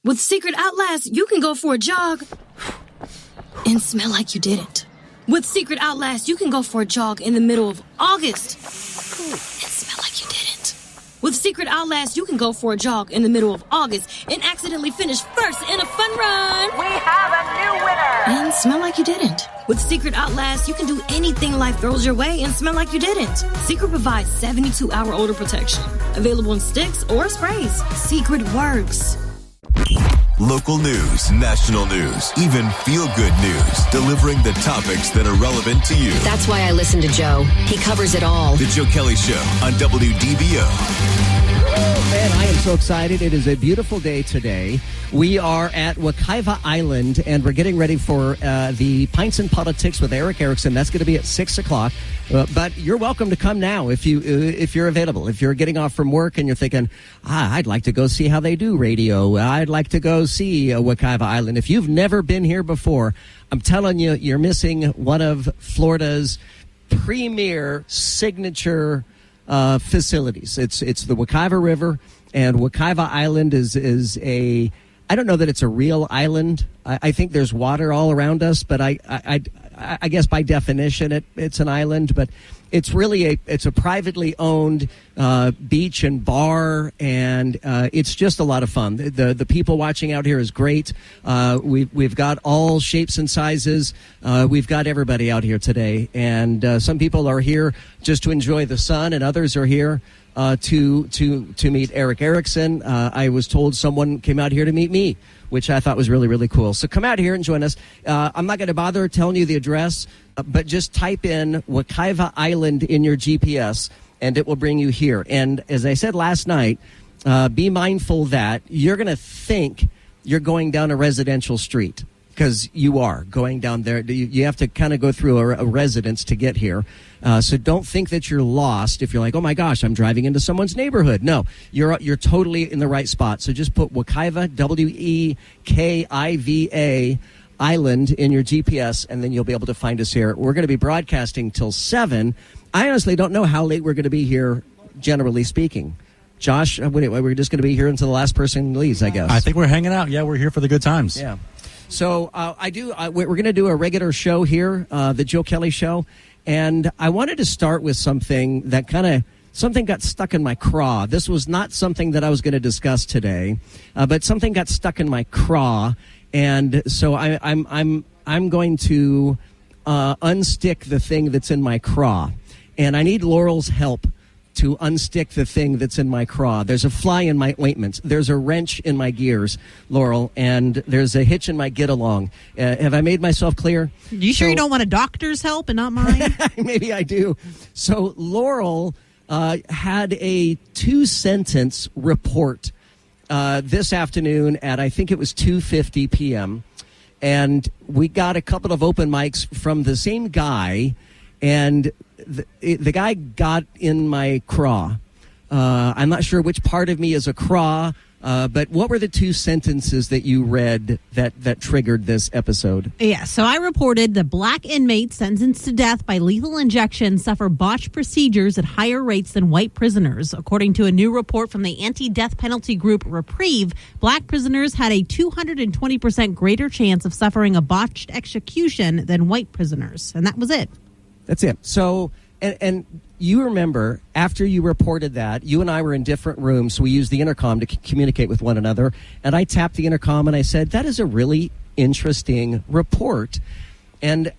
With Secret Outlast, you can go for a jog and smell like you didn't. With Secret Outlast, you can go for a jog in the middle of August and smell like you didn't. With Secret Outlast, you can go for a jog in the middle of August and accidentally finish first in a fun run. We have a new winner! And smell like you didn't. With Secret Outlast, you can do anything life throws your way and smell like you didn't. Secret provides 72-hour odor protection. Available in sticks or sprays. Secret works. Local news, national news, even feel-good news. Delivering the topics that are relevant to you. That's why I listen to Joe. He covers it all. The Joe Kelley Show on WDBO. Man, I am so excited. It is a beautiful day today. We are at Wekiva Island, and we're getting ready for the Pints and Politics with Eric Erickson. That's going to be at 6 o'clock. But you're welcome to come now if you're available. If you're getting off from work and you're thinking, I'd like to go see how they do radio. I'd like to go see Wekiva Island. If you've never been here before, I'm telling you, you're missing one of Florida's premier signature facilities. It's the Wekiva River, and Wekiva Island is a, I don't know that it's a real island. I think there's water all around us, but I guess by definition it's an island, but it's really it's a privately owned beach and bar, and it's just a lot of fun. The people watching out here is great. We've got all shapes and sizes. We've got everybody out here today, and some people are here just to enjoy the sun, and others are here to meet Eric Erickson. I was told someone came out here to meet me, which I thought was really, really cool. So come out here and join us. I'm not going to bother telling you the address, but just type in Wekiva Island in your GPS, and it will bring you here. And as I said last night, be mindful that you're going to think you're going down a residential street, because you are going down there. You have to kind of go through a residence to get here. So don't think that you're lost if you're like, oh my gosh, I'm driving into someone's neighborhood. No, you're totally in the right spot. So just put Wekiva, Wekiva, Island in your GPS, and then you'll be able to find us here. We're going to be broadcasting till 7. I honestly don't know how late we're going to be here, generally speaking. Josh, we're just going to be here until the last person leaves, I guess. I think we're hanging out. Yeah, we're here for the good times. Yeah. So we're going to do a regular show here, the Joe Kelley Show, and I wanted to start with something that something got stuck in my craw. This was not something that I was going to discuss today, but something got stuck in my craw, and so I'm going to unstick the thing that's in my craw, and I need Laurel's help to unstick the thing that's in my craw. There's a fly in my ointment. There's a wrench in my gears, Laurel, and there's a hitch in my get-along. Have I made myself clear? You sure you don't want a doctor's help and not mine? Maybe I do. So Laurel had a 2-sentence report this afternoon at, I think it was 2:50 p.m., and we got a couple of open mics from the same guy, and the guy got in my craw. I'm not sure which part of me is a craw, but what were the 2 sentences that you read that triggered this episode? Yeah, so I reported the black inmates sentenced to death by lethal injection suffer botched procedures at higher rates than white prisoners. According to a new report from the anti-death penalty group Reprieve, black prisoners had a 220% greater chance of suffering a botched execution than white prisoners. And that was it. That's it. So, and you remember, after you reported that, you and I were in different rooms, so we used the intercom to communicate with one another, and I tapped the intercom and I said, that is a really interesting report. And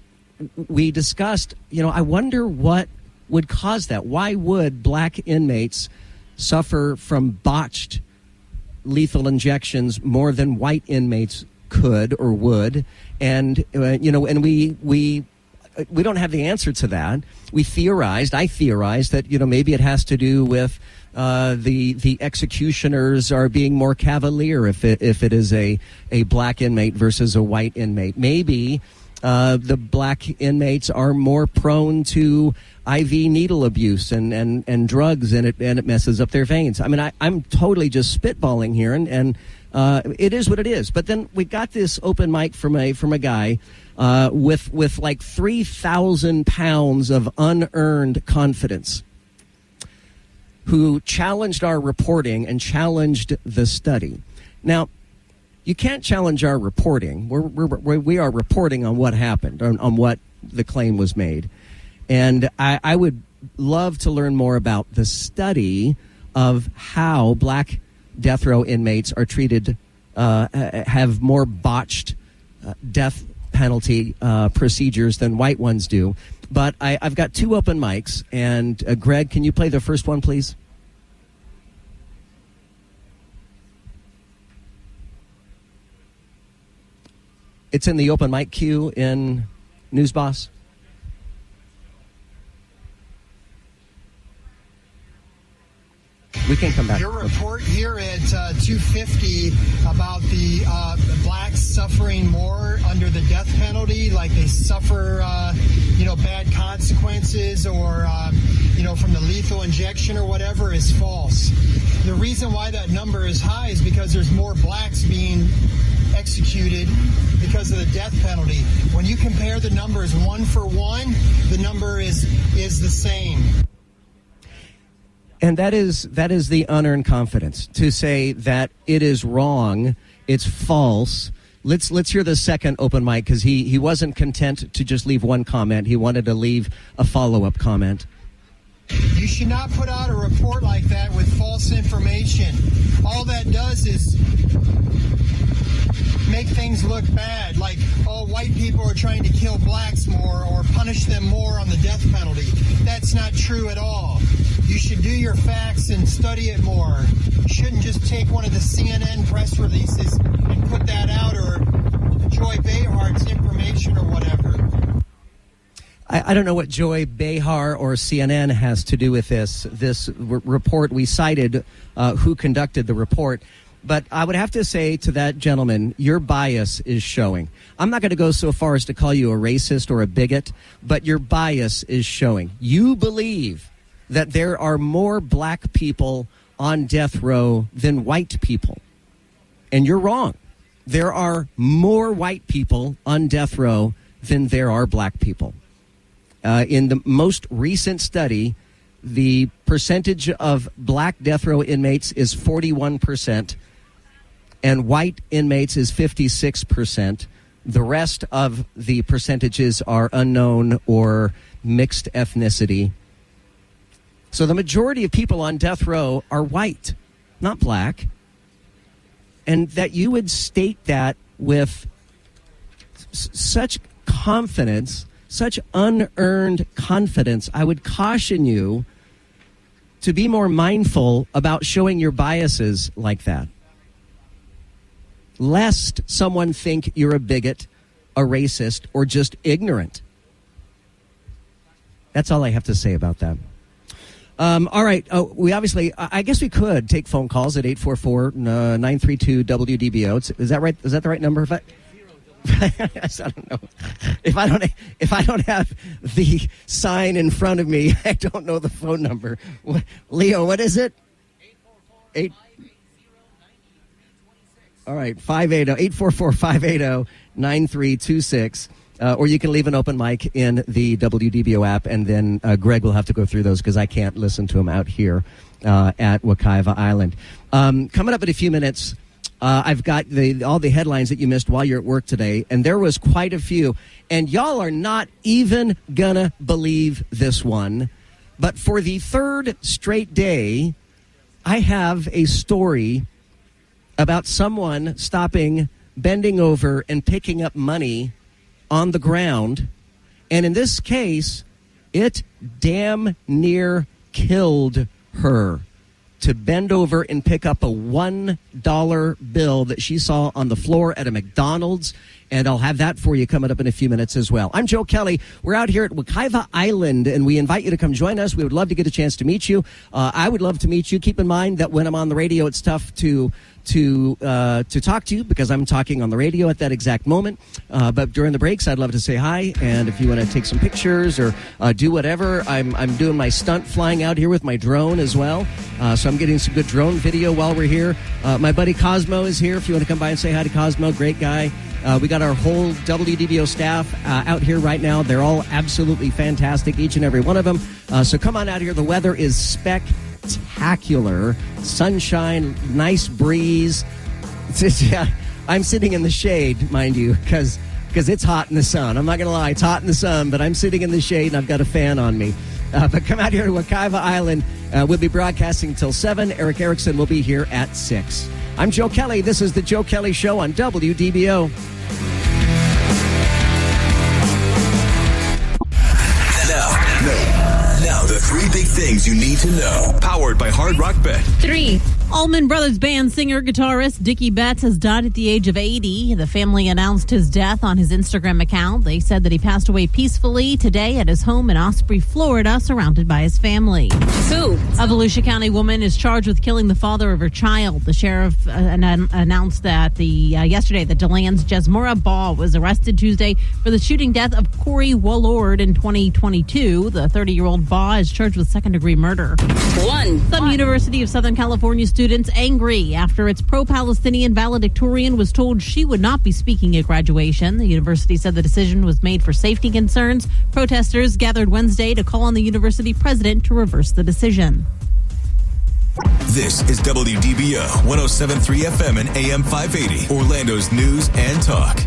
we discussed, I wonder what would cause that. Why would black inmates suffer from botched lethal injections more than white inmates could or would? And, and we don't have the answer to that. I theorized that, maybe it has to do with the executioners are being more cavalier if it is a black inmate versus a white inmate. Maybe the black inmates are more prone to IV needle abuse and drugs, and it messes up their veins. I mean, I'm totally just spitballing here, and it is what it is. But then we got this open mic from a guy with like 3,000 pounds of unearned confidence, who challenged our reporting and challenged the study. Now, you can't challenge our reporting. We are reporting on what happened, on what the claim was made. And I would love to learn more about the study of how black death row inmates are treated, have more botched death penalty procedures than white ones do. But I've got two open mics, and Greg, can you play the first one, please? It's in the open mic queue in News Boss. We can come back. Your report here at 2:50 about the blacks suffering more under the death penalty, like they suffer, bad consequences or, from the lethal injection or whatever, is false. The reason why that number is high is because there's more blacks being executed because of the death penalty. When you compare the numbers one for one, the number is the same. And that is the unearned confidence to say that it is wrong, it's false. Let's hear the second open mic, because he wasn't content to just leave one comment. He wanted to leave a follow-up comment. You should not put out a report like that with false information. All that does is make things look bad, like, white people are trying to kill blacks more or punish them more on the death penalty. That's not true at all. You should do your facts and study it more. You shouldn't just take one of the CNN press releases and put that out, or Joy Behar's information or whatever. I don't know what Joy Behar or CNN has to do with this report. We cited who conducted the report. But I would have to say to that gentleman, your bias is showing. I'm not going to go so far as to call you a racist or a bigot, but your bias is showing. You believe that there are more black people on death row than white people. And you're wrong. There are more white people on death row than there are black people. In the most recent study, the percentage of black death row inmates is 41%, and white inmates is 56%. The rest of the percentages are unknown or mixed ethnicity. So the majority of people on death row are white, not black. And that you would state that with such confidence, such unearned confidence, I would caution you to be more mindful about showing your biases like that, lest someone think you're a bigot, a racist, or just ignorant. That's all I have to say about that. All right. We obviously, I guess we could take phone calls at 844-932-WDBO. Is that right? Is that the right number? I don't know. If I don't have the sign in front of me, I don't know the phone number. Leo, what is it? 8. All right, 844-580-9326. Or you can leave an open mic in the WDBO app, and then Greg will have to go through those because I can't listen to him out here at Wekiva Island. Coming up in a few minutes, I've got all the headlines that you missed while you're at work today, and there was quite a few. And y'all are not even gonna believe this one. But for the third straight day, I have a story about someone stopping, bending over, and picking up money on the ground. And in this case, it damn near killed her to bend over and pick up a $1 bill that she saw on the floor at a McDonald's. And I'll have that for you coming up in a few minutes as well. I'm Joe Kelley. We're out here at Wekiva Island, and we invite you to come join us. We would love to get a chance to meet you. I would love to meet you. Keep in mind that when I'm on the radio, it's tough to talk to you because I'm talking on the radio at that exact moment. But during the breaks, I'd love to say hi. And if you want to take some pictures or do whatever, I'm doing my stunt flying out here with my drone as well. So I'm getting some good drone video while we're here. My buddy Cosmo is here. If you want to come by and say hi to Cosmo, great guy. We got our whole WDBO staff out here right now. They're all absolutely fantastic, each and every one of them. So come on out here. The weather is spectacular. Sunshine, nice breeze. I'm sitting in the shade, mind you, because it's hot in the sun. I'm not going to lie, it's hot in the sun, but I'm sitting in the shade and I've got a fan on me. But come out here to Wekiva Island. We'll be broadcasting until 7. Eric Erickson will be here at 6. I'm Joe Kelley. This is the Joe Kelley Show on WDBO. Now, the 3 big things you need to know. Powered by Hard Rock Bet. 3. Allman Brothers Band singer-guitarist Dickie Betts has died at the age of 80. The family announced his death on his Instagram account. They said that he passed away peacefully today at his home in Osprey, Florida, surrounded by his family. 2. A Volusia County woman is charged with killing the father of her child. The sheriff announced that yesterday that DeLand's Jesmora Ball was arrested Tuesday for the shooting death of Corey Wallord in 2022. The 30-year-old Baugh is charged with second-degree murder. 1. Some University of Southern California students angry after its pro-Palestinian valedictorian was told she would not be speaking at graduation. The university said the decision was made for safety concerns. Protesters gathered Wednesday to call on the university president to reverse the decision. This is WDBO 107.3 FM and AM 580, Orlando's news and talk.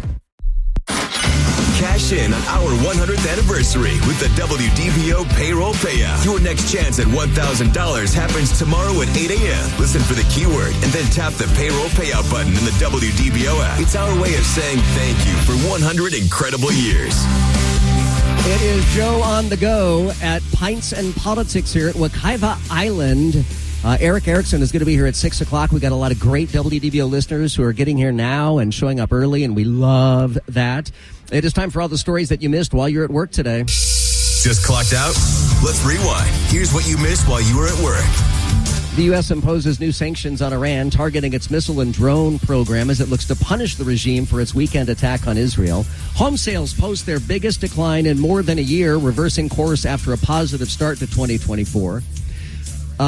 Cash in on our 100th anniversary with the WDBO payroll payout. Your next chance at $1,000 happens tomorrow at 8 a.m. Listen for the keyword and then tap the payroll payout button in the WDBO app. It's our way of saying thank you for 100 incredible years. It is Joe on the go at Pints and Politics here at Wekiva Island. Eric Erickson is going to be here at 6 o'clock. We got a lot of great WDBO listeners who are getting here now and showing up early, and we love that. It is time for all the stories that you missed while you're at work today. Just clocked out? Let's rewind. Here's what you missed while you were at work. The U.S. imposes new sanctions on Iran, targeting its missile and drone program as it looks to punish the regime for its weekend attack on Israel. Home sales post their biggest decline in more than a year, reversing course after a positive start to 2024.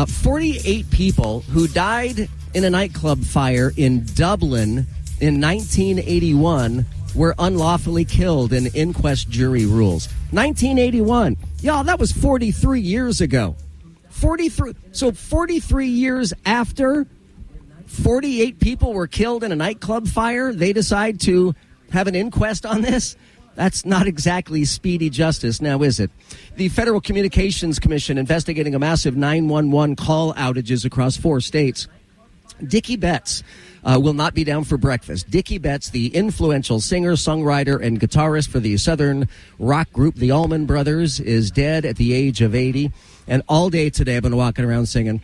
48 people who died in a nightclub fire in Dublin in 1981 were unlawfully killed, in inquest jury rules. 1981. Y'all, that was 43 years ago. 43. So 43 years after 48 people were killed in a nightclub fire, they decide to have an inquest on this? That's not exactly speedy justice, now is it? The Federal Communications Commission investigating a massive 911 call outages across 4 states. Dickie Betts will not be down for breakfast. Dickie Betts, the influential singer, songwriter, and guitarist for the Southern rock group, the Allman Brothers, is dead at the age of 80. And all day today I've been walking around singing,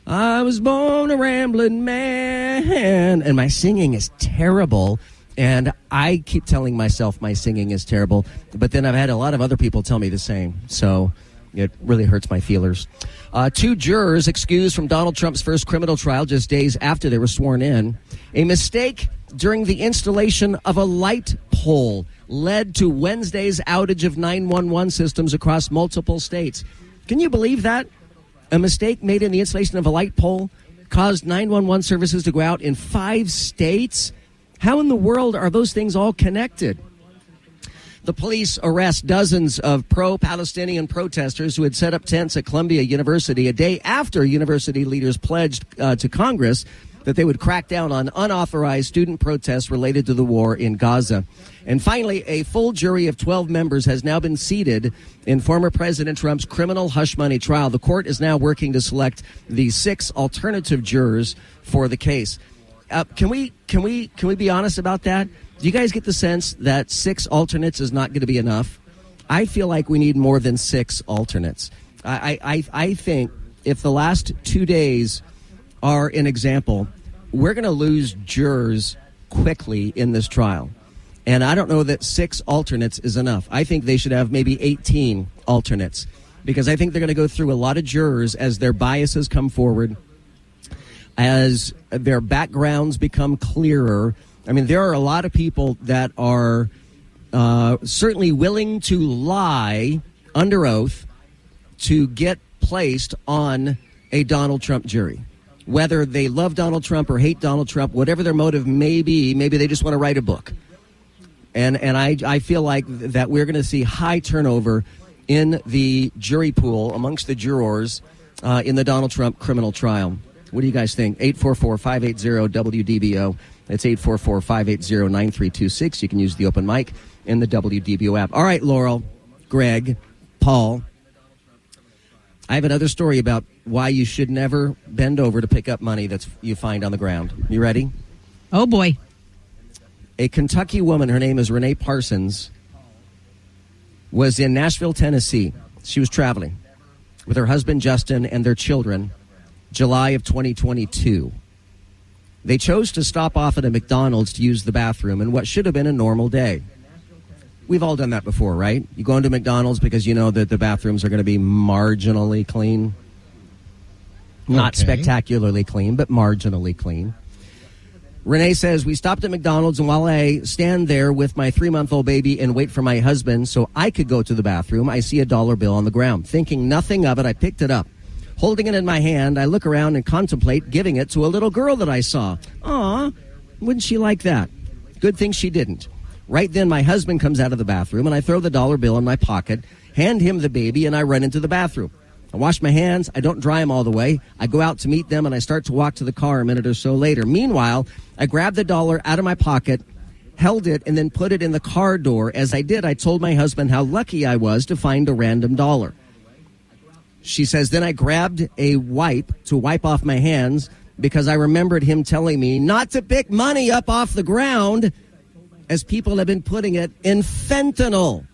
I was born a rambling man. And my singing is terrible. And I keep telling myself my singing is terrible, but then I've had a lot of other people tell me the same. So it really hurts my feelers. 2 jurors excused from Donald Trump's first criminal trial just days after they were sworn in. A mistake during the installation of a light pole led to Wednesday's outage of 911 systems across multiple states. Can you believe that? A mistake made in the installation of a light pole caused 911 services to go out in 5 states? How in the world are those things all connected? The police arrest dozens of pro-Palestinian protesters who had set up tents at Columbia University a day after university leaders pledged to Congress that they would crack down on unauthorized student protests related to the war in Gaza. And finally, a full jury of 12 members has now been seated in former President Trump's criminal hush money trial. The court is now working to select the 6 alternative jurors for the case. Can we be honest about that? Do you guys get the sense that 6 alternates is not going to be enough? I feel like we need more than 6 alternates. I think if the last 2 days are an example, we're going to lose jurors quickly in this trial. And I don't know that 6 alternates is enough. I think they should have maybe 18 alternates, because I think they're going to go through a lot of jurors as their biases come forward, as their backgrounds become clearer. I mean, there are a lot of people that are certainly willing to lie under oath to get placed on a Donald Trump jury. Whether they love Donald Trump or hate Donald Trump, whatever their motive may be, maybe they just want to write a book. And I feel like that we're going to see high turnover in the jury pool amongst the jurors in the Donald Trump criminal trial. What do you guys think? 844-580-WDBO. It's 844-580-9326. You can use the open mic in the WDBO app. All right, Laurel, Greg, Paul, I have another story about why you should never bend over to pick up money that you find on the ground. You ready? Oh, boy. A Kentucky woman, her name is Renee Parsons, was in Nashville, Tennessee. She was traveling with her husband, Justin, and their children, July of 2022. They chose to stop off at a McDonald's to use the bathroom in what should have been a normal day. We've all done that before, right? You go into McDonald's because you know that the bathrooms are going to be marginally clean. Not spectacularly clean, but marginally clean. Renee says, we stopped at McDonald's, and while I stand there with my 3-month-old baby and wait for my husband so I could go to the bathroom, I see a dollar bill on the ground. Thinking nothing of it, I picked it up. Holding it in my hand, I look around and contemplate giving it to a little girl that I saw. Aw, wouldn't she like that? Good thing she didn't. Right then, my husband comes out of the bathroom, and I throw the dollar bill in my pocket, hand him the baby, and I run into the bathroom. I wash my hands. I don't dry them all the way. I go out to meet them, and I start to walk to the car a minute or so later. Meanwhile, I grabbed the dollar out of my pocket, held it, and then put it in the car door. As I did, I told my husband how lucky I was to find a random dollar. She says, then I grabbed a wipe to wipe off my hands because I remembered him telling me not to pick money up off the ground, as people have been putting it in fentanyl.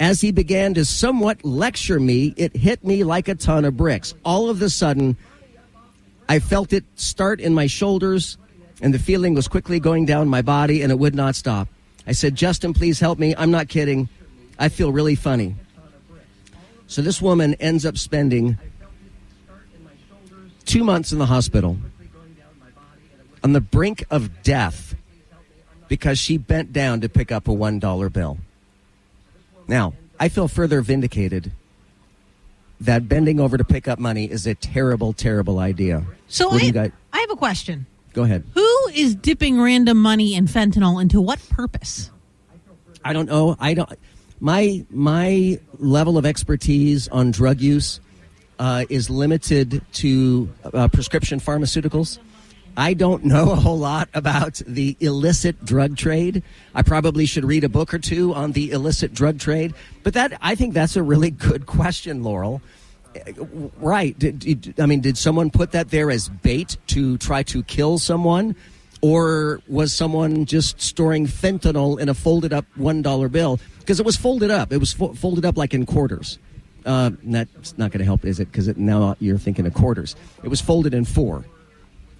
As he began to somewhat lecture me, it hit me like a ton of bricks. All of a sudden, I felt it start in my shoulders, and the feeling was quickly going down my body, and it would not stop. I said, Justin, please help me. I'm not kidding. I feel really funny. So this woman ends up spending 2 months in the hospital on the brink of death because she bent down to pick up a $1 bill. Now, I feel further vindicated that bending over to pick up money is a terrible, terrible idea. So I have a question. Go ahead. Who is dipping random money in fentanyl into what purpose? I don't know. My level of expertise on drug use is limited to prescription pharmaceuticals. I don't know a whole lot about the illicit drug trade. I probably should read a book or two on the illicit drug trade. But I think that's a really good question, Laurel. Right. Did someone put that there as bait to try to kill someone? Or was someone just storing fentanyl in a folded up $1 bill? Because it was folded up. It was folded up like in quarters. That's not going to help, is it? Because now you're thinking of quarters. It was folded in 4.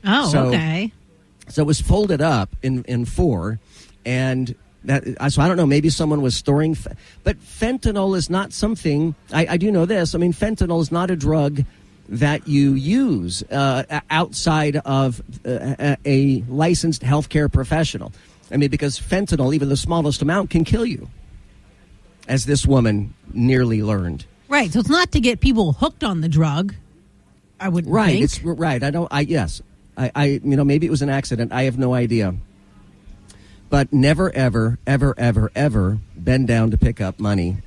Oh, okay. So it was folded up in 4, and so I don't know. Maybe someone was storing, but fentanyl is not something. I do know this. I mean, fentanyl is not a drug that you use outside of a licensed healthcare professional. I mean, because fentanyl, even the smallest amount, can kill you, as this woman nearly learned. Right. So it's not to get people hooked on the drug. I would think. It's right. Yes. Maybe it was an accident. I have no idea. But never, ever, ever, ever, ever bend down to pick up money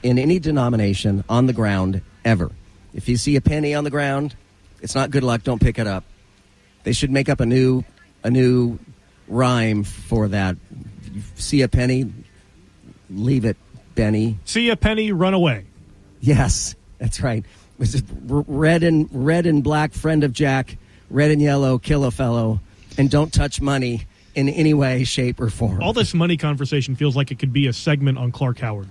in any denomination on the ground, ever. If you see a penny on the ground, it's not good luck. Don't pick it up. They should make up a new rhyme for that. You see a penny, leave it, Benny. See a penny, run away. Yes, that's right. Was it red and black, friend of Jack? Red and yellow, kill a fellow, and don't touch money in any way, shape, or form. All this money conversation feels like it could be a segment on Clark Howard.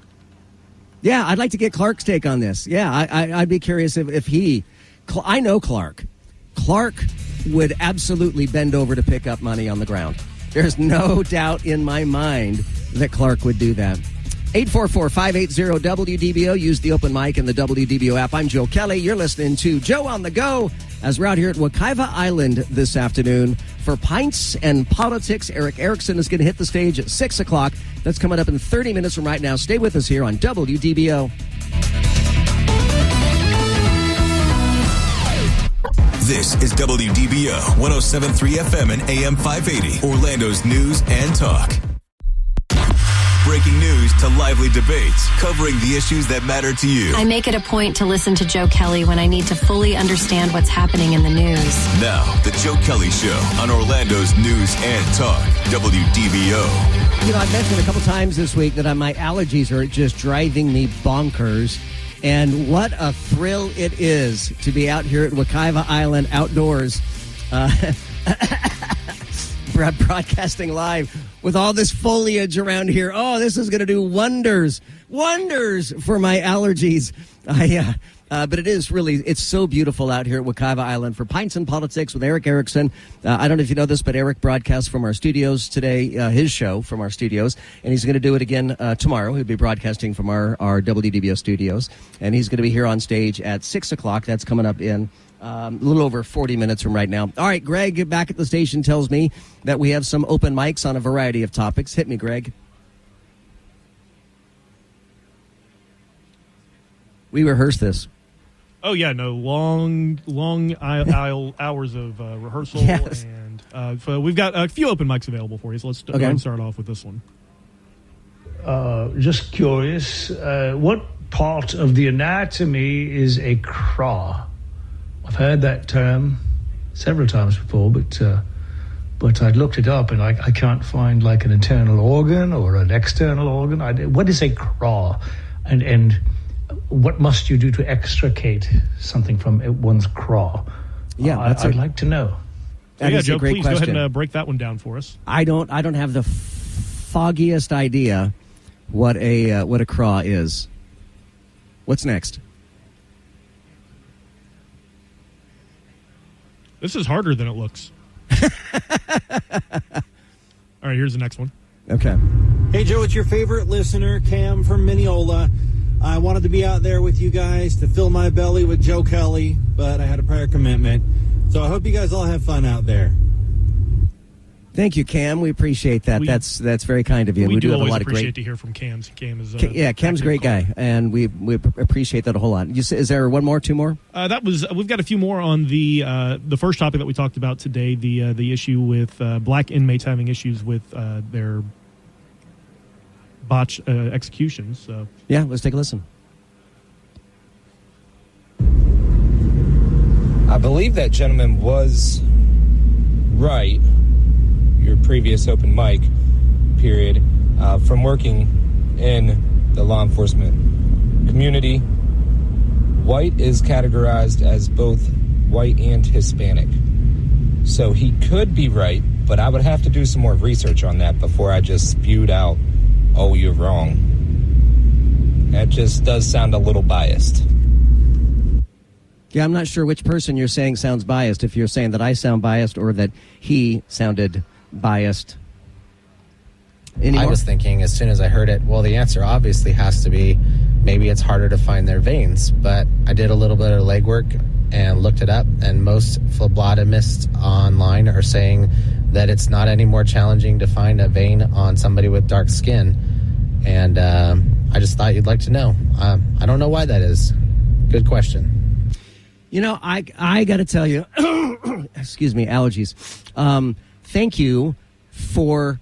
Yeah, I'd like to get Clark's take on this. Yeah, I'd be curious if he... I know Clark. Clark would absolutely bend over to pick up money on the ground. There's no doubt in my mind that Clark would do that. 844-580-WDBO. Use the open mic in the WDBO app. I'm Joe Kelley. You're listening to Joe on the Go as we're out here at Wekiva Island this afternoon for Pints and Politics. Eric Erickson is going to hit the stage at 6 o'clock. That's coming up in 30 minutes from right now. Stay with us here on WDBO. This is WDBO 107.3 FM and AM 580, Orlando's news and talk. breaking news to lively debates, covering the issues that matter to you. I make it a point to listen to Joe Kelley when I need to fully understand what's happening in the news. Now, the Joe Kelley Show on Orlando's News and Talk, WDVO. You know, I've mentioned a couple times this week that my allergies are just driving me bonkers. And what a thrill it is to be out here at Wekiva Island outdoors, broadcasting live with all this foliage around here. Oh, this is going to do wonders for my allergies. But it is really, it's so beautiful out here at Wekiva Island. For Pints and Politics with Eric Erickson. I don't know if you know this, but Eric broadcasts from our studios today, his show from our studios, and he's going to do it again tomorrow. He'll be broadcasting from our WDBO studios, and he's going to be here on stage at 6 o'clock. That's coming up in a little over 40 minutes from right now. All right, Greg back at the station tells me that we have some open mics on a variety of topics. Hit me, Greg. We rehearsed this. Oh, yeah, no, long hours of rehearsal. Yes. And so we've got a few open mics available for you, so let's go ahead and start off with this one. Just curious, what part of the anatomy is a craw? I've heard that term several times before, but I looked it up and I can't find like an internal organ or an external organ. What is a craw? And what must you do to extricate something from one's craw? Yeah, I'd like to know. Yeah, Joe, please go ahead and break that one down for us. I don't have the foggiest idea what a craw is. What's next? This is harder than it looks. All right, here's the next one. Okay. Hey, Joe, it's your favorite listener, Cam from Mineola. I wanted to be out there with you guys to fill my belly with Joe Kelley, but I had a prior commitment. So I hope you guys all have fun out there. Thank you, Cam. We appreciate that. That's very kind of you. We do have always a lot appreciate of great to hear from Cam. Cam is Cam's a great guy, and we appreciate that a whole lot. Is there one more, two more? We've got a few more on the first topic that we talked about today, the issue with black inmates having issues with their botch executions. So yeah, let's take a listen. I believe that gentleman was right, your previous open mic period, from working in the law enforcement community. White is categorized as both white and Hispanic. So he could be right, but I would have to do some more research on that before I just spewed out, oh, you're wrong. That just does sound a little biased. Yeah, I'm not sure which person you're saying sounds biased, if you're saying that I sound biased or that he sounded biased. I was thinking as soon as I heard it, well, the answer obviously has to be maybe it's harder to find their veins. But I did a little bit of legwork and looked it up, and most phlebotomists online are saying that it's not any more challenging to find a vein on somebody with dark skin. And I just thought you'd like to know. I don't know why that is. Good question. You know, I got to tell you, excuse me, allergies. Thank you for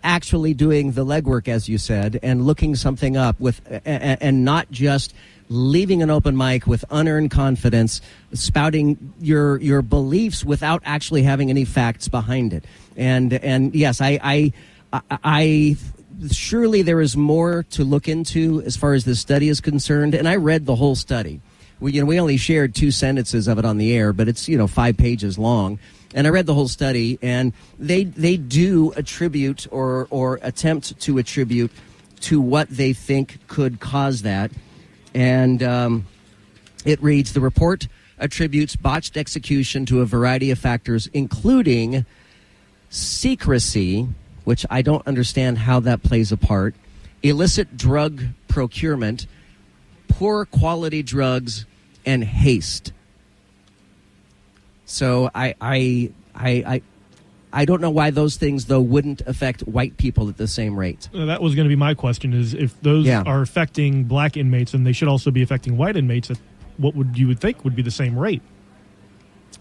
actually doing the legwork, as you said, and looking something up with, and not just leaving an open mic with unearned confidence, spouting your beliefs without actually having any facts behind it. And yes, I surely there is more to look into as far as this study is concerned. And I read the whole study. We only shared 2 sentences of it on the air, but it's 5 pages long. And I read the whole study, and they do attribute or attempt to attribute to what they think could cause that. And it reads, the report attributes botched execution to a variety of factors, including secrecy, which I don't understand how that plays a part, illicit drug procurement, poor quality drugs, and haste. So I don't know why those things, though, wouldn't affect white people at the same rate. That was going to be my question, is if those are affecting black inmates, and they should also be affecting white inmates, what you would think would be the same rate?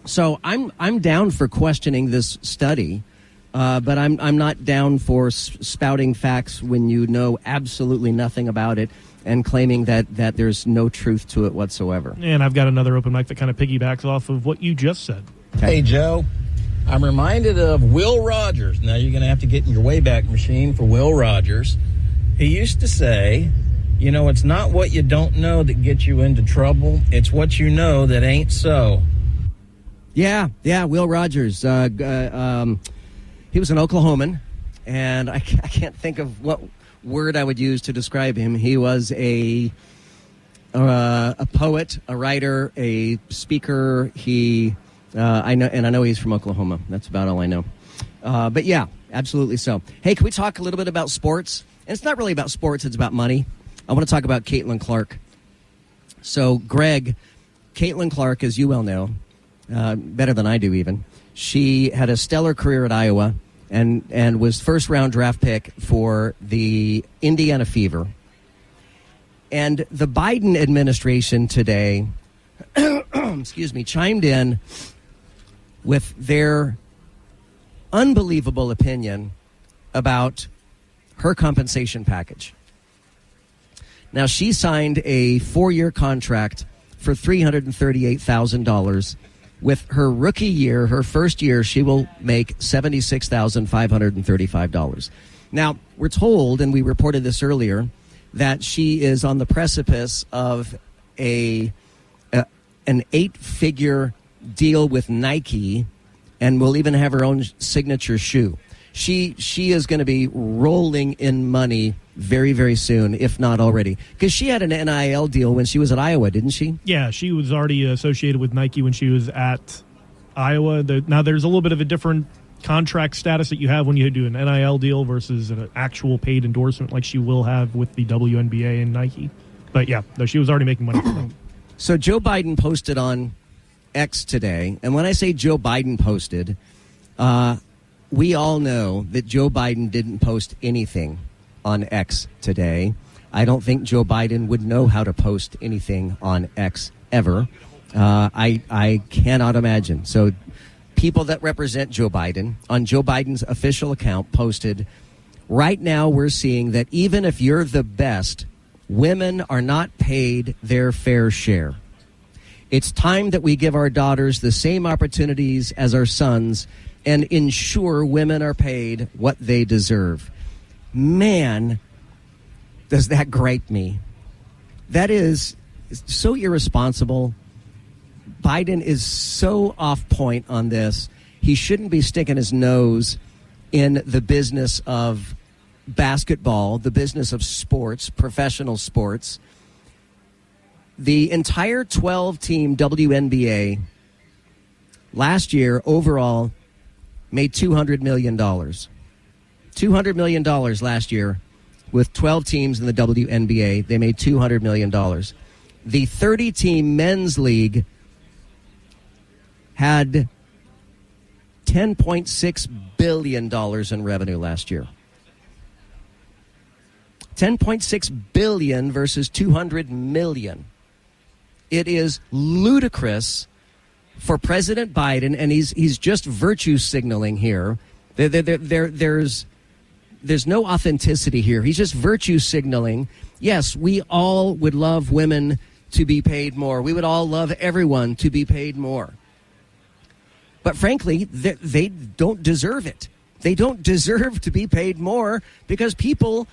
So I'm down for questioning this study But I'm not down for spouting facts when you know absolutely nothing about it and claiming that there's no truth to it whatsoever. And I've got another open mic that kind of piggybacks off of what you just said. Hey, Joe. I'm reminded of Will Rogers. Now you're going to have to get in your Wayback Machine for Will Rogers. He used to say, you know, it's not what you don't know that gets you into trouble. It's what you know that ain't so. Yeah, Will Rogers. He was an Oklahoman, and I can't think of what word I would use to describe him. He was a poet, a writer, a speaker. I know he's from Oklahoma. That's about all I know. But yeah, absolutely so. Hey, can we talk a little bit about sports? And it's not really about sports, it's about money. I want to talk about Caitlin Clark. So, Greg, Caitlin Clark, as you well know, better than I do even, she had a stellar career at Iowa and was first-round draft pick for the Indiana Fever. And the Biden administration today, chimed in with their unbelievable opinion about her compensation package. Now, she signed a 4-year contract for $338,000. With her rookie year, her first year, she will make $76,535. Now, we're told, and we reported this earlier, that she is on the precipice of an 8-figure deal with Nike, and will even have her own signature shoe. She is going to be rolling in money very, very soon, if not already. Because she had an NIL deal when she was at Iowa, didn't she? Yeah, she was already associated with Nike when she was at Iowa. Now, there's a little bit of a different contract status that you have when you do an NIL deal versus an actual paid endorsement like she will have with the WNBA and Nike. But yeah, no, she was already making money from them. So Joe Biden posted on X today, and when I say Joe Biden posted, we all know that Joe Biden didn't post anything on X today. I don't think Joe Biden would know how to post anything on X ever. I cannot imagine. So people that represent Joe Biden on Joe Biden's official account posted, right now we're seeing that even if you're the best, women are not paid their fair share. It's time that we give our daughters the same opportunities as our sons and ensure women are paid what they deserve. Man, does that grate me. That is so irresponsible. Biden is so off point on this. He shouldn't be sticking his nose in the business of basketball, the business of sports, professional sports. The entire 12-team WNBA last year overall made $200 million. $200 million last year with 12 teams in the WNBA. They made $200 million. The 30-team men's league had $10.6 billion in revenue last year. $10.6 billion versus $200 million. It is ludicrous for President Biden, and he's just virtue signaling here. There's no authenticity here. He's just virtue signaling. Yes, we all would love women to be paid more. We would all love everyone to be paid more. But frankly, they don't deserve it. They don't deserve to be paid more because people,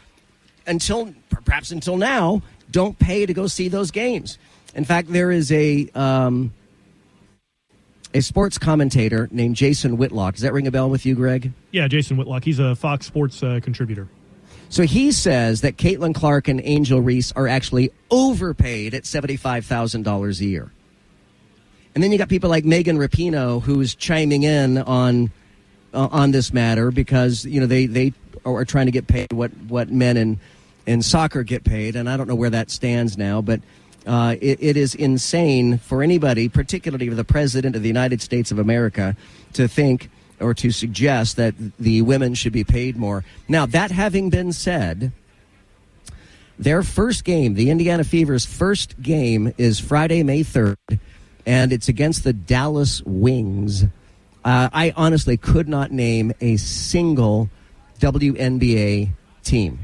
perhaps until now, don't pay to go see those games. In fact, there is a sports commentator named Jason Whitlock. Does that ring a bell with you, Greg? Yeah, Jason Whitlock. He's a Fox Sports contributor. So he says that Caitlin Clark and Angel Reese are actually overpaid at $75,000 a year. And then you got people like Megan Rapinoe, who's chiming in on this matter because they are trying to get paid what men in soccer get paid, and I don't know where that stands now, but it is insane for anybody, particularly the President of the United States of America, to think or to suggest that the women should be paid more. Now, that having been said, their first game, the Indiana Fever's first game, is Friday, May 3rd, and it's against the Dallas Wings. I honestly could not name a single WNBA team.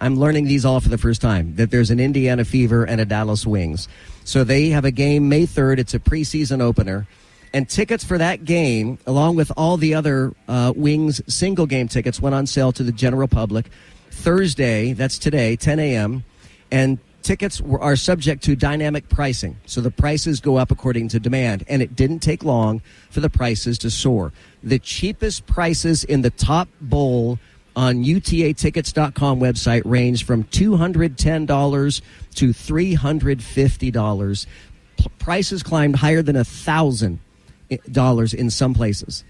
I'm learning these all for the first time, that there's an Indiana Fever and a Dallas Wings. So they have a game May 3rd. It's a preseason opener. And tickets for that game, along with all the other Wings single game tickets, went on sale to the general public Thursday, that's today, 10 a.m., and tickets are subject to dynamic pricing. So the prices go up according to demand, and it didn't take long for the prices to soar. The cheapest prices in the top bowl on UTAtickets.com website range from $210 to $350. Prices climbed higher than $1,000 in some places.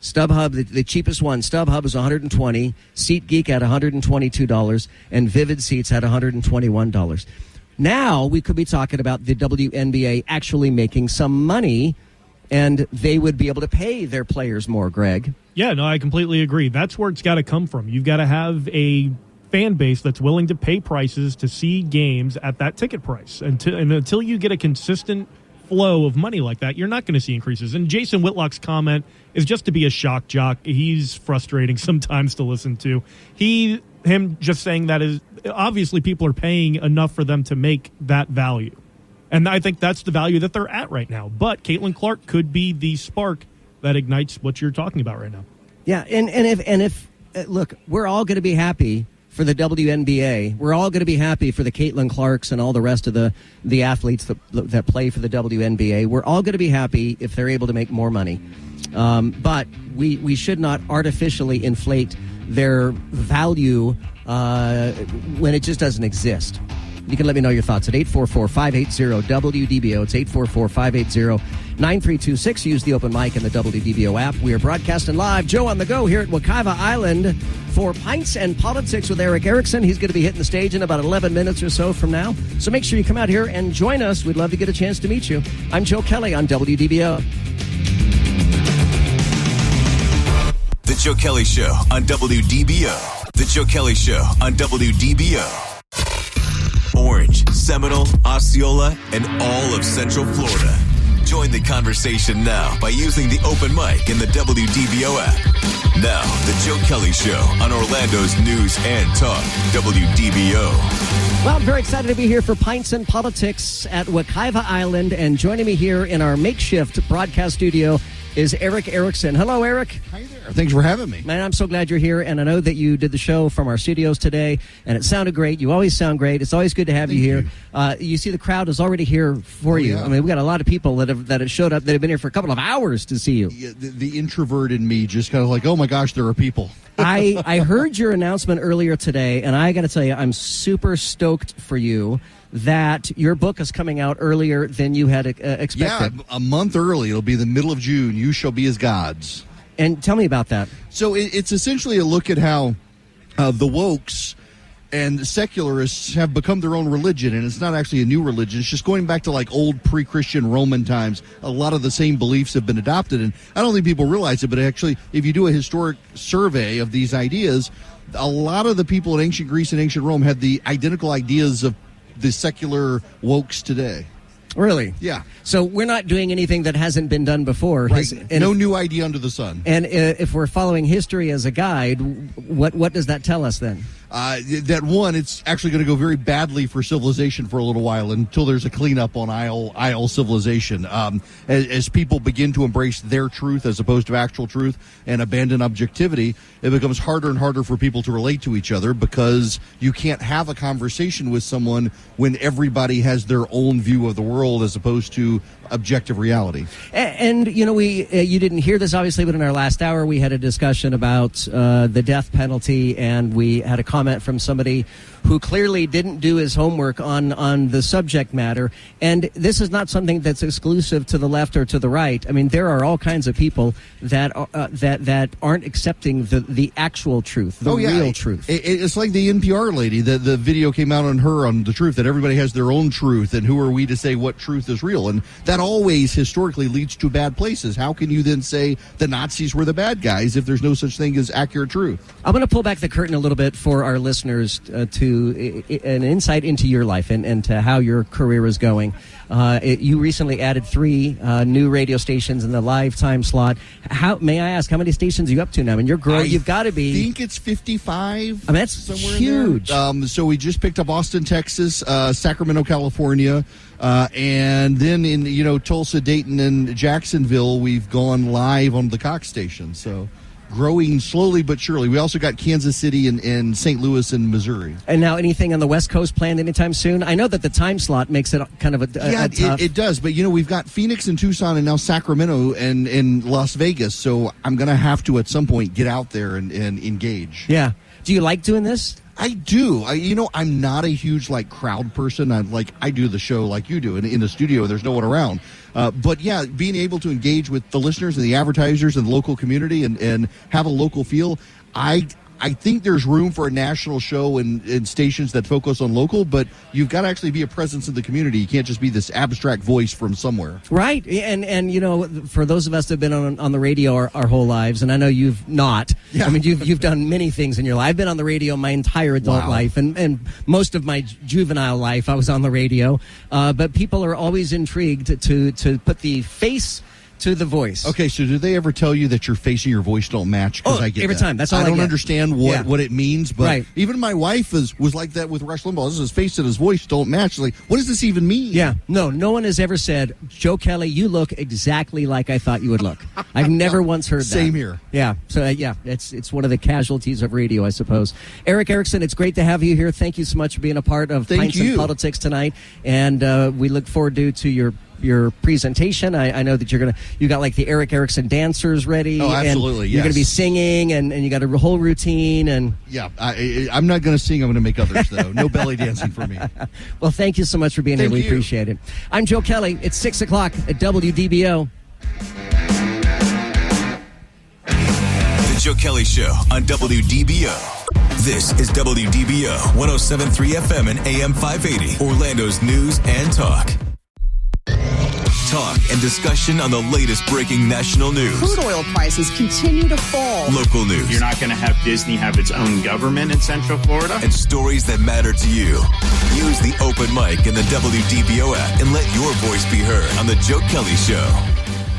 StubHub, the cheapest one, StubHub is $120, SeatGeek at $122, and Vivid Seats at $121. Now we could be talking about the WNBA actually making some money, and they would be able to pay their players more, Greg. Yeah, no, I completely agree. That's where it's got to come from. You've got to have a fan base that's willing to pay prices to see games at that ticket price. And until you get a consistent flow of money like that, you're not going to see increases. And Jason Whitlock's comment is just to be a shock jock. He's frustrating sometimes to listen to. Him just saying that is obviously people are paying enough for them to make that value. And I think that's the value that they're at right now. But Caitlin Clark could be the spark that ignites what you're talking about right now. Yeah, and if look, we're all going to be happy for the WNBA. We're all going to be happy for the Caitlin Clarks and all the rest of the athletes that play for the WNBA. We're all going to be happy if they're able to make more money. But we should not artificially inflate their value when it just doesn't exist. You can let me know your thoughts at 844-580-WDBO. It's 844-580-9326. Use the open mic in the WDBO app. We are broadcasting live. Joe on the go here at Wekiva Island for Pints and Politics with Eric Erickson. He's going to be hitting the stage in about 11 minutes or so from now. So make sure you come out here and join us. We'd love to get a chance to meet you. I'm Joe Kelley on WDBO. The Joe Kelley Show on WDBO. The Joe Kelley Show on WDBO. Orange, Seminole, Osceola, and all of Central Florida. Join the conversation now by using the open mic in the WDBO app. Now, the Joe Kelley Show on Orlando's news and talk, WDBO. Well, I'm very excited to be here for Pints and Politics at Wekiva Island, and joining me here in our makeshift broadcast studio is Eric Erickson. Hello, Eric. Hi there. Thanks for having me. Man, I'm so glad you're here, and I know that you did the show from our studios today, and it sounded great. You always sound great. It's always good to have you here. You see the crowd is already here for you. Yeah. I mean, we got a lot of people that have showed up that have been here for a couple of hours to see you. Yeah, the introvert in me just kind of like, oh my gosh, there are people. I heard your announcement earlier today, and I got to tell you, I'm super stoked for you that your book is coming out earlier than you had expected. Yeah, a month early. It'll be the middle of June. You Shall Be as Gods. And tell me about that. So it's essentially a look at how the wokes and secularists have become their own religion, and it's not actually a new religion. It's just going back to like old pre-Christian Roman times. A lot of the same beliefs have been adopted, and I don't think people realize it, but actually, if you do a historic survey of these ideas, a lot of the people in ancient Greece and ancient Rome had the identical ideas of the secular wokes today. Really? Yeah. So we're not doing anything that hasn't been done before. Right. No new idea under the sun. And if we're following history as a guide, what does that tell us then? That one, it's actually going to go very badly for civilization for a little while until there's a cleanup on Isle civilization. As people begin to embrace their truth as opposed to actual truth and abandon objectivity, it becomes harder and harder for people to relate to each other because you can't have a conversation with someone when everybody has their own view of the world as opposed to objective reality. And you know, you didn't hear this obviously, but in our last hour we had a discussion about the death penalty, and we had a comment from somebody who clearly didn't do his homework on the subject matter. And this is not something that's exclusive to the left or to the right. I mean, there are all kinds of people that that aren't accepting the actual truth, the real truth. It's like the NPR lady. The video came out on her on the truth, that everybody has their own truth, and who are we to say what truth is real? And that always historically leads to bad places. How can you then say the Nazis were the bad guys if there's no such thing as accurate truth? I'm going to pull back the curtain a little bit for our listeners to an insight into your life and to how your career is going. You recently added 3 new radio stations in the live time slot. May I ask, how many stations are you up to now? I mean, you're growing. You've got to be. I think it's 55. I mean, that's somewhere huge. In there. So we just picked up Austin, Texas, Sacramento, California, and then in Tulsa, Dayton, and Jacksonville, we've gone live on the Cox station. So growing slowly but surely. We also got Kansas City and St. Louis and Missouri. And now anything on the West Coast planned anytime soon? I know that the time slot makes it kind of a tough... It does. But, we've got Phoenix and Tucson and now Sacramento and Las Vegas. So I'm going to have to at some point get out there and engage. Yeah. Do you like doing this? I do. I'm not a huge crowd person. I do the show like you do in the studio. There's no one around. But yeah, being able to engage with the listeners and the advertisers and the local community and have a local feel, I think there's room for a national show and stations that focus on local, but you've got to actually be a presence in the community. You can't just be this abstract voice from somewhere. Right. And for those of us that have been on the radio our whole lives, and I know you've not. Yeah. I mean, you've done many things in your life. I've been on the radio my entire adult life, and most of my juvenile life I was on the radio. But people are always intrigued to put the face to the voice. Okay, so do they ever tell you that your face and your voice don't match? Because I get every that. time. That's all I don't get. understand what it means, but even my wife was like that with Rush Limbaugh. His face and his voice don't match. Like, what does this even mean? Yeah, no one has ever said, Joe Kelley, you look exactly like I thought you would look. I've never once heard that. Same here. Yeah, so it's one of the casualties of radio, I suppose. Eric Erickson, it's great to have you here. Thank you so much for being a part of Pints and Politics tonight, and we look forward to your presentation. I know that you got the Eric Erickson dancers ready. Oh, absolutely. And you're going to be singing, and you got a whole routine. And yeah, I'm not going to sing. I'm going to make others though. No belly dancing for me. Well, thank you so much for being here. We appreciate it. I'm Joe Kelley. It's 6:00 at WDBO. The Joe Kelley Show on WDBO. This is WDBO 107.3 FM and AM 580, Orlando's news and talk. Talk and discussion on the latest breaking national news. Crude oil prices continue to fall. Local news. You're not going to have Disney have its own government in Central Florida. And stories that matter to you. Use the open mic in the WDBO app and let your voice be heard on the Joe Kelley Show.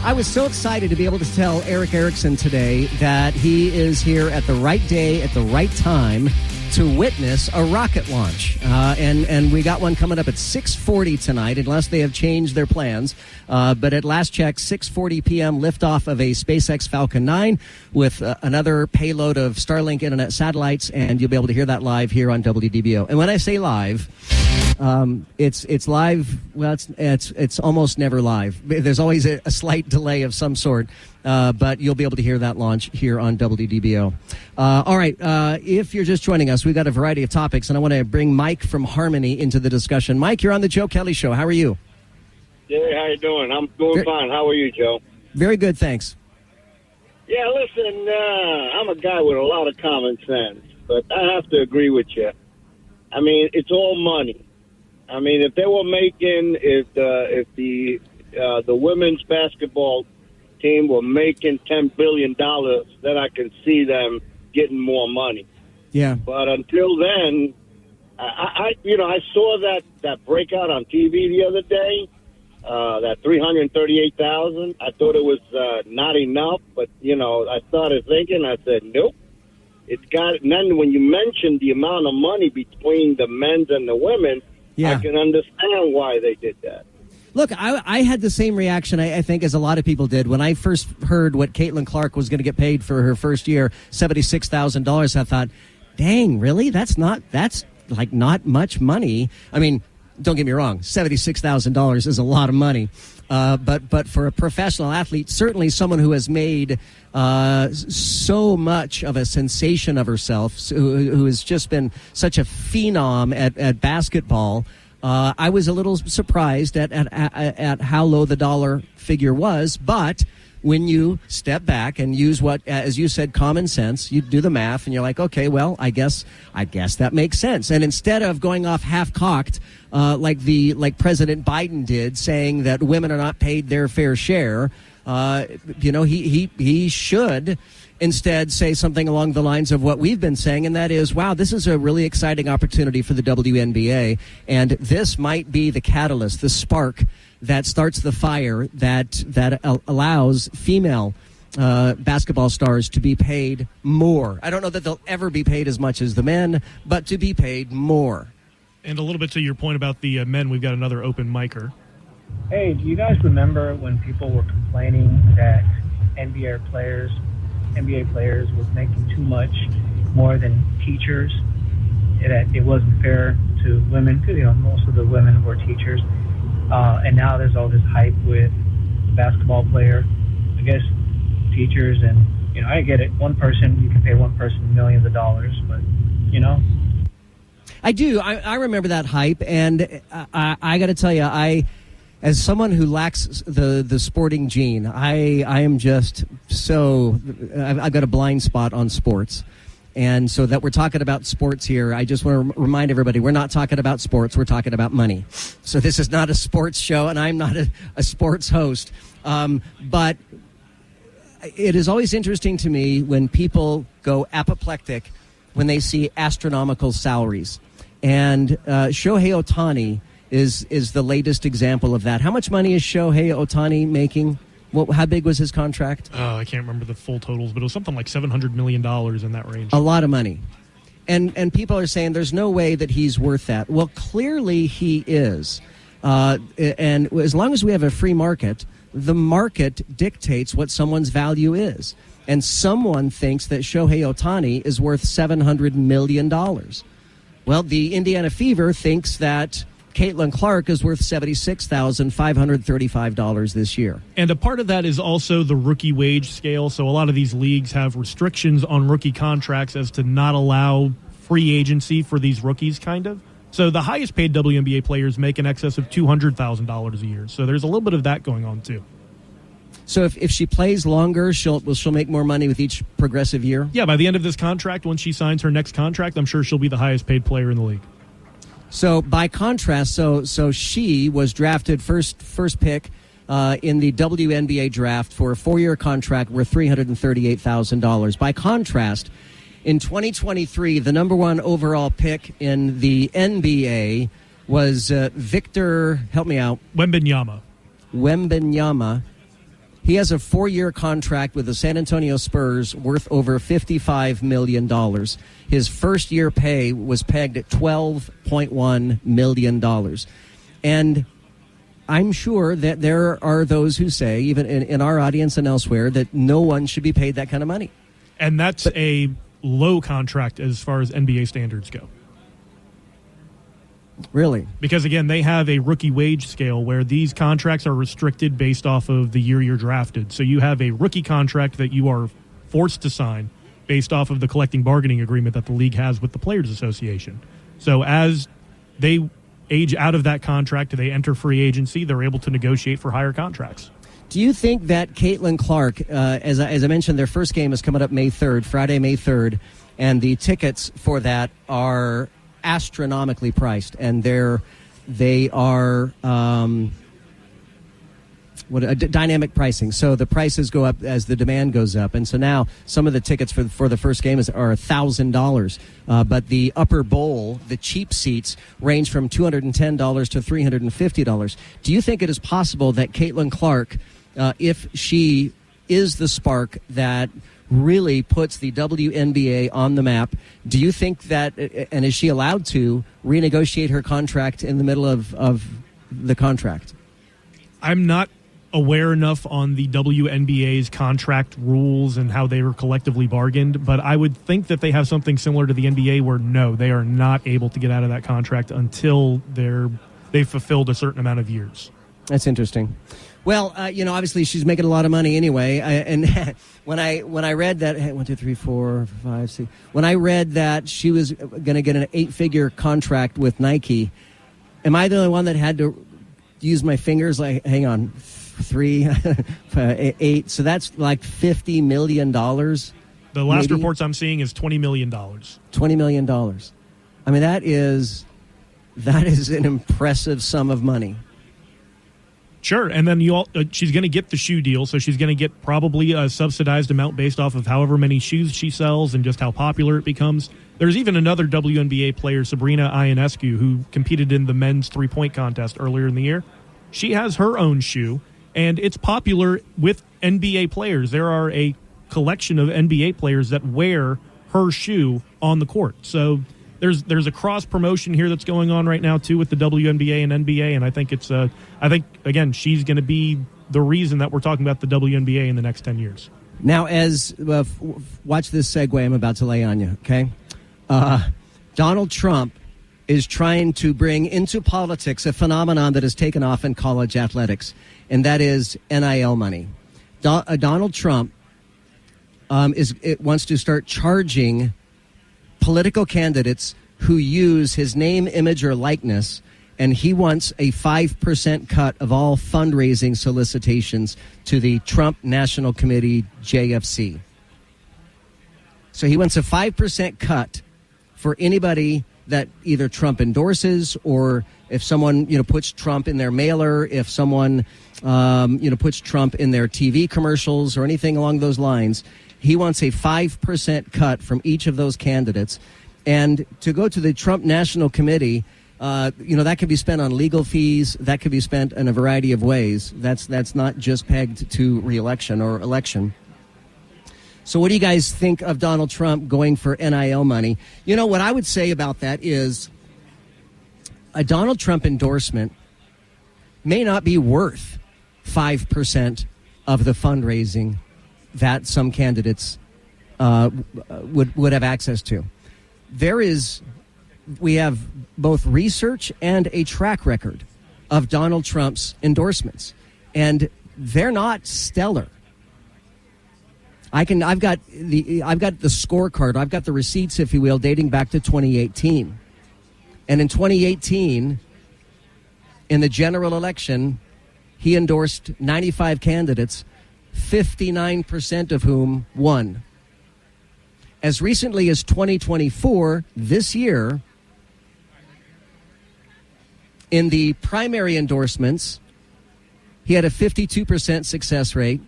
I was so excited to be able to tell Eric Erickson today that he is here at the right day, at the right time, to witness a rocket launch. And we got one coming up at 6:40 tonight, unless they have changed their plans. But at last check, 6:40 p.m., liftoff of a SpaceX Falcon 9 with another payload of Starlink internet satellites, and you'll be able to hear that live here on WDBO. And when I say live, it's live. Well, it's almost never live. There's always a slight delay of some sort. But you'll be able to hear that launch here on WDBO. All right, if you're just joining us, we've got a variety of topics, and I want to bring Mike from Harmony into the discussion. Mike, you're on the Joe Kelley Show. How are you? Hey, how you doing? I'm doing fine. How are you, Joe? Very good, thanks. Yeah, listen, I'm a guy with a lot of common sense, but I have to agree with you. I mean, it's all money. I mean, if they were making, if the women's basketball team were making $10 billion, then I can see them getting more money. Yeah. But until then, I saw that breakout on TV the other day, that 338,000. I thought it was not enough, but I started thinking. I said, nope, it's got it. And then when you mentioned the amount of money between the men's and the women, I can understand why they did that. Look, I had the same reaction, I think, as a lot of people did. When I first heard what Caitlin Clark was going to get paid for her first year, $76,000, I thought, dang, really? That's not much money. I mean, don't get me wrong, $76,000 is a lot of money. But for a professional athlete, certainly someone who has made so much of a sensation of herself, who has just been such a phenom at basketball, I was a little surprised at how low the dollar figure was. But when you step back and use what, as you said, common sense, you do the math and you're like, okay, well, I guess that makes sense. And instead of going off half-cocked, like President Biden did, saying that women are not paid their fair share, he should instead say something along the lines of what we've been saying, and that is, wow, this is a really exciting opportunity for the WNBA, and this might be the catalyst, the spark that starts the fire that allows female basketball stars to be paid more. I don't know that they'll ever be paid as much as the men, but to be paid more. And a little bit to your point about the men, we've got another open micer. Hey, do you guys remember when people were complaining that NBA players were making too much more than teachers? That it wasn't fair to women, because most of the women were teachers. And now there's all this hype with the basketball player. I guess teachers, and I get it. One person, you can pay one person millions of dollars, but I do. I remember that hype, and I got to tell you, as someone who lacks the sporting gene, I am just so I've got a blind spot on sports. And so that we're talking about sports here, I just want to remind everybody, we're not talking about sports, we're talking about money. So this is not a sports show, and I'm not a sports host. But it is always interesting to me when people go apoplectic when they see astronomical salaries. And Shohei Ohtani is the latest example of that. How much money is Shohei Ohtani making? How big was his contract? I can't remember the full totals, but it was something like $700 million in that range. A lot of money. And people are saying there's no way that he's worth that. Well, clearly he is. And as long as we have a free market, the market dictates what someone's value is. And someone thinks that Shohei Ohtani is worth $700 million. Well, the Indiana Fever thinks that Caitlin Clark is worth $76,535 this year. And a part of that is also the rookie wage scale. So a lot of these leagues have restrictions on rookie contracts as to not allow free agency for these rookies, kind of. So the highest paid WNBA players make in excess of $200,000 a year. So there's a little bit of that going on, too. So if she plays longer, she'll make more money with each progressive year? Yeah, by the end of this contract, when she signs her next contract, I'm sure she'll be the highest paid player in the league. So by contrast, so she was drafted first pick in the WNBA draft for a 4-year contract worth $338,000. By contrast, in 2023, the number one overall pick in the NBA was Victor, help me out. Wembanyama. He has a 4-year contract with the San Antonio Spurs worth over $55 million. His first year pay was pegged at $12.1 million. And I'm sure that there are those who say, even in our audience and elsewhere, that no one should be paid that kind of money. And that's a low contract as far as NBA standards go. Really? Because, again, they have a rookie wage scale where these contracts are restricted based off of the year you're drafted. So you have a rookie contract that you are forced to sign based off of the collective bargaining agreement that the league has with the Players Association. So as they age out of that contract, they enter free agency, they're able to negotiate for higher contracts. Do you think that Caitlin Clark, as I mentioned, their first game is coming up Friday, May 3rd, and the tickets for that are astronomically priced, and they are dynamic pricing. So the prices go up as the demand goes up, and so now some of the tickets for the first game are $1,000, but the upper bowl, the cheap seats, range from $210 to $350. Do you think it is possible that Caitlin Clark, if she is the spark that really puts the WNBA on the map, do you think that, and is she allowed to renegotiate her contract in the middle of the contract? I'm not aware enough on the WNBA's contract rules and how they were collectively bargained, but I would think that they have something similar to the NBA where no, they are not able to get out of that contract until they've fulfilled a certain amount of years. That's interesting. Well, obviously she's making a lot of money anyway. And when I read that, 1, 2, 3, 4, 5, 6, when I read that she was going to get an 8-figure contract with Nike, am I the only one that had to use my fingers? Like, hang on, 3, 8. So that's like $50 million. The last reports I'm seeing is $20 million. $20 million. I mean, that is an impressive sum of money. Sure, and then she's going to get the shoe deal, so she's going to get probably a subsidized amount based off of however many shoes she sells and just how popular it becomes. There's even another WNBA player, Sabrina Ionescu, who competed in the men's three-point contest earlier in the year. She has her own shoe, and it's popular with NBA players. There are a collection of NBA players that wear her shoe on the court. So there's a cross promotion here that's going on right now too with the WNBA and NBA, and I think again she's going to be the reason that we're talking about the WNBA in the next 10 years. Now, as watch this segue I'm about to lay on you. Okay, Donald Trump is trying to bring into politics a phenomenon that has taken off in college athletics, and that is NIL money. Donald Trump wants to start charging political candidates who use his name, image, or likeness, and he wants a 5% cut of all fundraising solicitations to the Trump National Committee, JFC. So he wants a 5% cut for anybody that either Trump endorses, or if someone puts Trump in their mailer, if someone puts Trump in their TV commercials or anything along those lines. He wants a 5% cut from each of those candidates. And to go to the Trump National Committee, that could be spent on legal fees. That could be spent in a variety of ways. That's not just pegged to re-election or election. So what do you guys think of Donald Trump going for NIL money? What I would say about that is a Donald Trump endorsement may not be worth 5% of the fundraising that some candidates would have access to. We have both research and a track record of Donald Trump's endorsements, and they're not stellar. I've got the scorecard. I've got the receipts, if you will, dating back to 2018. And in 2018, in the general election, he endorsed 95 candidates, 59% of whom won. As recently as 2024, this year, in the primary endorsements, he had a 52% success rate.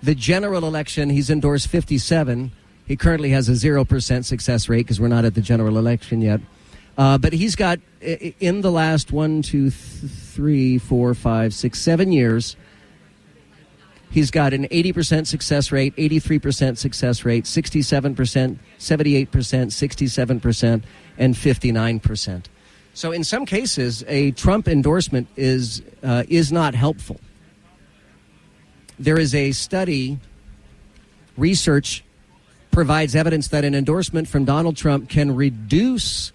The general election, he's endorsed 57. He currently has a 0% success rate because we're not at the general election yet. But he's got, in the last 1, 2, 3, 4, 5, 6, 7 years, he's got an 80% success rate, 83% success rate, 67%, 78%, 67%, and 59%. So in some cases, a Trump endorsement is not helpful. There is a study, research provides evidence that an endorsement from Donald Trump can reduce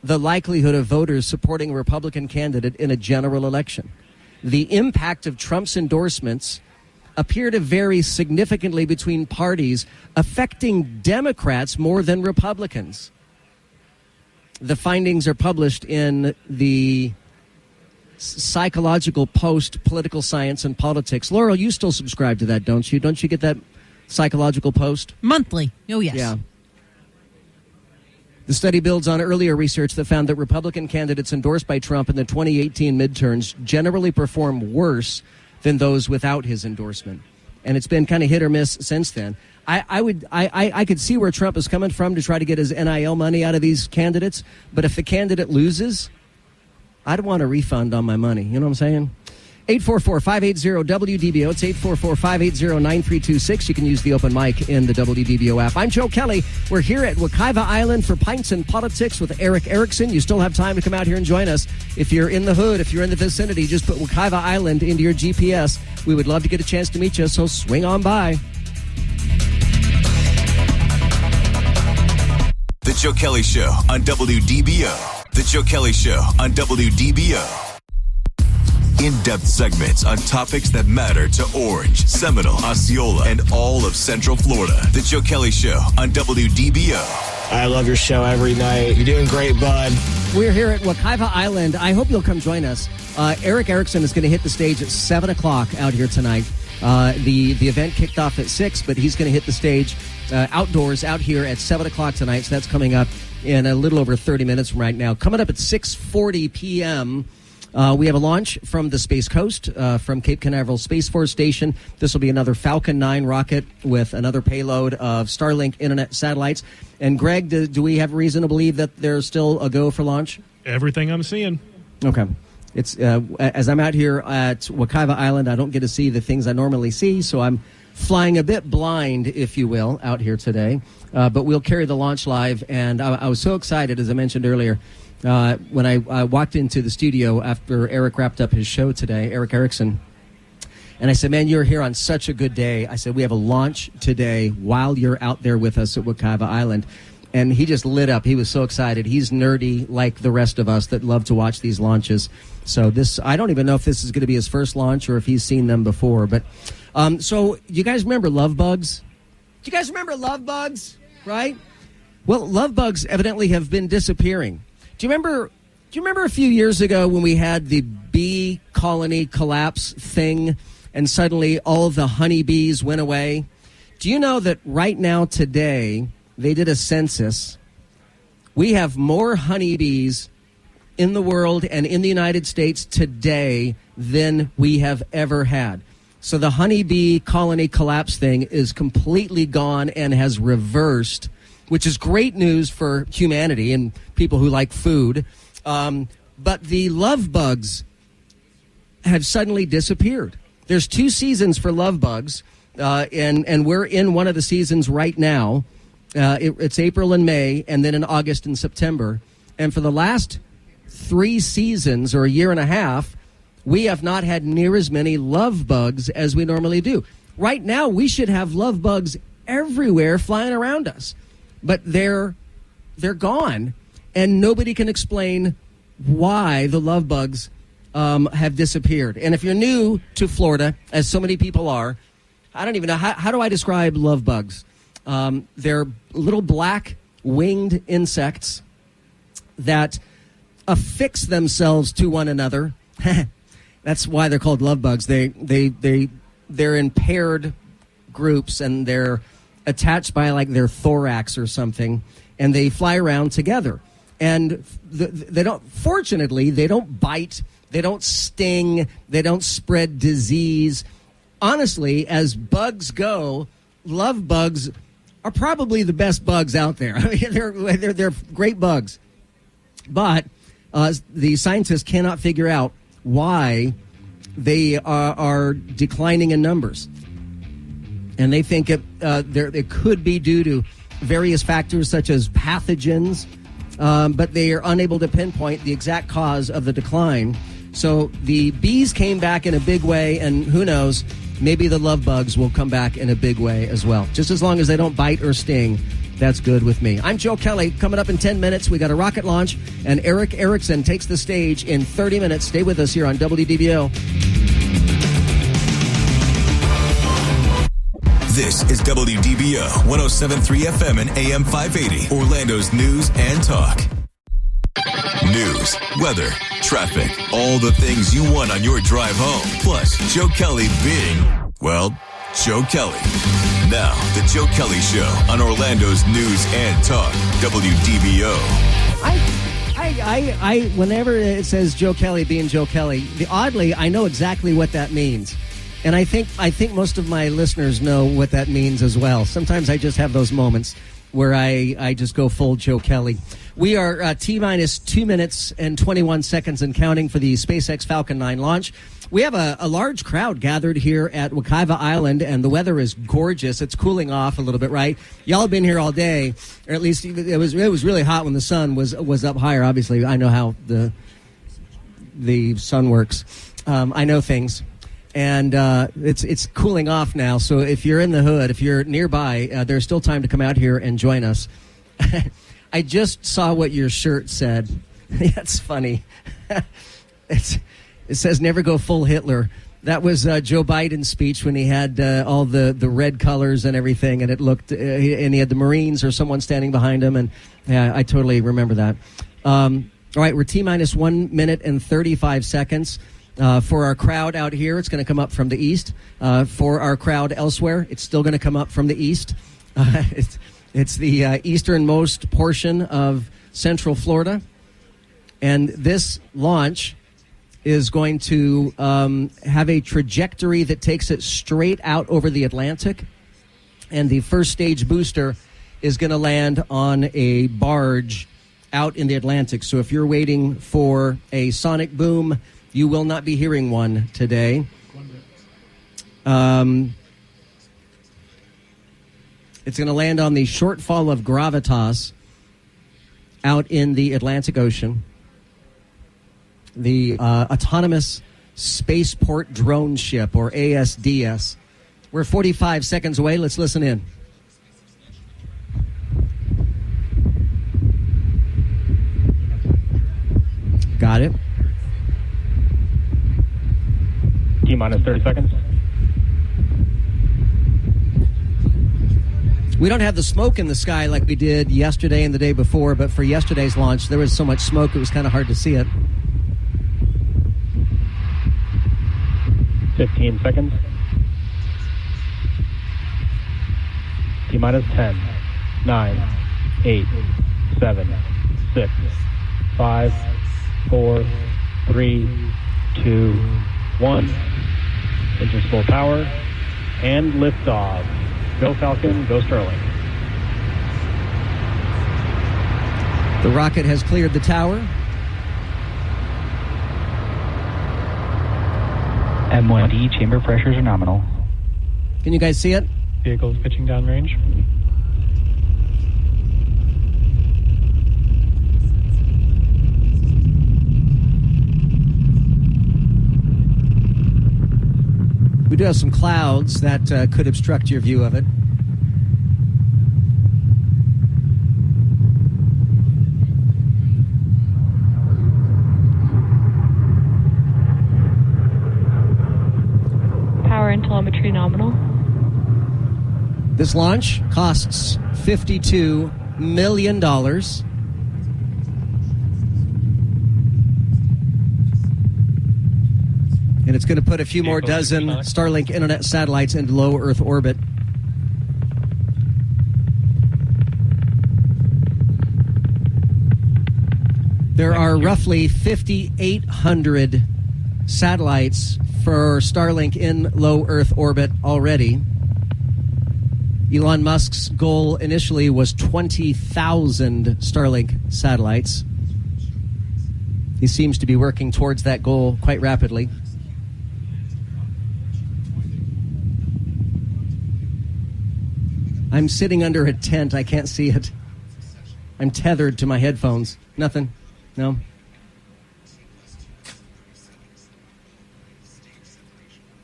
the likelihood of voters supporting a Republican candidate in a general election. The impact of Trump's endorsements appear to vary significantly between parties, affecting Democrats more than Republicans. The findings are published in the Psychological Post, Political Science and Politics. Laurel, you still subscribe to that, don't you? Don't you get that Psychological Post? Monthly. Oh, yes. Yeah. The study builds on earlier research that found that Republican candidates endorsed by Trump in the 2018 midterms generally perform worse than those without his endorsement. And it's been kind of hit or miss since then. I could see where Trump is coming from to try to get his NIL money out of these candidates. But if the candidate loses, I'd want a refund on my money. You know what I'm saying? 844-580-WDBO. It's 844-580-9326. You can use the open mic in the WDBO app. I'm Joe Kelley. We're here at Wekiva Island for Pints and Politics with Eric Erickson. You still have time to come out here and join us. If you're in the hood, if you're in the vicinity, just put Wekiva Island into your GPS. We would love to get a chance to meet you, so swing on by. The Joe Kelley Show on WDBO. The Joe Kelley Show on WDBO. In-depth segments on topics that matter to Orange, Seminole, Osceola, and all of Central Florida. The Joe Kelley Show on WDBO. I love your show every night. You're doing great, bud. We're here at Wekiva Island. I hope you'll come join us. Eric Erickson is going to hit the stage at 7 o'clock out here tonight. The event kicked off at 6, but he's going to hit the stage outdoors out here at 7 o'clock tonight. So that's coming up in a little over 30 minutes from right now. Coming up at 6:40 p.m., We have a launch from the Space Coast, from Cape Canaveral Space Force Station. This will be another Falcon 9 rocket with another payload of Starlink internet satellites. And Greg, do we have reason to believe that there's still a go for launch? Everything I'm seeing. Okay. It's as I'm out here at Wekiva Island, I don't get to see the things I normally see, so I'm flying a bit blind, if you will, out here today. But we'll carry the launch live, and I was so excited, as I mentioned earlier, when I walked into the studio after Eric wrapped up his show today, Eric Erickson, and I said, man, you're here on such a good day. I said, we have a launch today while you're out there with us at Wekiva Island. And he just lit up. He was so excited. He's nerdy like the rest of us that love to watch these launches. So I don't even know if this is going to be his first launch or if he's seen them before. But so you guys remember love bugs? Do you guys remember love bugs? Right? Well, love bugs evidently have been disappearing. Do you remember a few years ago when we had the bee colony collapse thing and suddenly all of the honeybees went away? Do you know that right now today they did a census? We have more honeybees in the world and in the United States today than we have ever had. So the honeybee colony collapse thing is completely gone and has reversed, which is great news for humanity and people who like food. But the love bugs have suddenly disappeared. There's 2 seasons for love bugs, and we're in one of the seasons right now. It's April and May, and then in August and September. And for the last 3 seasons, or a year and a half, we have not had near as many love bugs as we normally do. Right now, we should have love bugs everywhere flying around us. But they're gone, and nobody can explain why the love bugs have disappeared. And if you're new to Florida, as so many people are, I don't even know, how do I describe love bugs? They're little black winged insects that affix themselves to one another. That's why they're called love bugs. They're in paired groups, and they're attached by like their thorax or something, and they fly around together. And they don't bite, they don't sting, they don't spread disease. Honestly, as bugs go, love bugs are probably the best bugs out there. I mean, they're great bugs. But the scientists cannot figure out why they are declining in numbers. And they think it could be due to various factors such as pathogens, but they are unable to pinpoint the exact cause of the decline. So the bees came back in a big way, and who knows, maybe the love bugs will come back in a big way as well. Just as long as they don't bite or sting, that's good with me. I'm Joe Kelley. Coming up in 10 minutes, we got a rocket launch, and Eric Erickson takes the stage in 30 minutes. Stay with us here on WDBO. This is WDBO 107.3 FM and AM 580, Orlando's news and talk. News, weather, traffic, all the things you want on your drive home. Plus, Joe Kelley being, well, Joe Kelley. Now, the Joe Kelley Show on Orlando's news and talk, WDBO. I whenever it says Joe Kelley being Joe Kelley, oddly, I know exactly what that means. And I think most of my listeners know what that means as well. Sometimes I just have those moments where I just go full Joe Kelley. We are T-minus 2 minutes and 21 seconds and counting for the SpaceX Falcon 9 launch. We have a large crowd gathered here at Wekiva Island, and the weather is gorgeous. It's cooling off a little bit, right? Y'all have been here all day, or at least it was really hot when the sun was up higher. Obviously, I know how the sun works. I know things. And it's cooling off now, so if you're in the hood, if you're nearby, there's still time to come out here and join us. I just saw what your shirt said. That's funny. It says never go full Hitler. That was Joe Biden's speech when he had all the red colors and everything, and it looked and he had the Marines or someone standing behind him, and yeah, I totally remember that. All right, we're T-minus 1 minute and 35 seconds. For our crowd out here, it's going to come up from the east. For our crowd elsewhere, it's still going to come up from the east. It's the easternmost portion of Central Florida. And this launch is going to have a trajectory that takes it straight out over the Atlantic. And the first stage booster is going to land on a barge out in the Atlantic. So if you're waiting for a sonic boom, you will not be hearing one today. It's going to land on the shortfall of Gravitas out in the Atlantic Ocean. The Autonomous Spaceport Drone Ship, or ASDS. We're 45 seconds away. Let's listen in. Got it. T-minus 30 seconds. We don't have the smoke in the sky like we did yesterday and the day before, but for yesterday's launch, there was so much smoke it was kind of hard to see it. 15 seconds. T-minus 10, 9, 8, 7, 6, 5, 4, 3, 2, 1. Engines full power and liftoff. Go Falcon, go Sterling. The rocket has cleared the tower. M1D chamber pressures are nominal. Can you guys see it? Vehicles pitching downrange. We do have some clouds that could obstruct your view of it. Power and telemetry nominal. This launch costs $52 million. And it's going to put a few more dozen Starlink internet satellites into low Earth orbit. There are roughly 5,800 satellites for Starlink in low Earth orbit already. Elon Musk's goal initially was 20,000 Starlink satellites. He seems to be working towards that goal quite rapidly. I'm sitting under a tent. I can't see it. I'm tethered to my headphones. Nothing. No.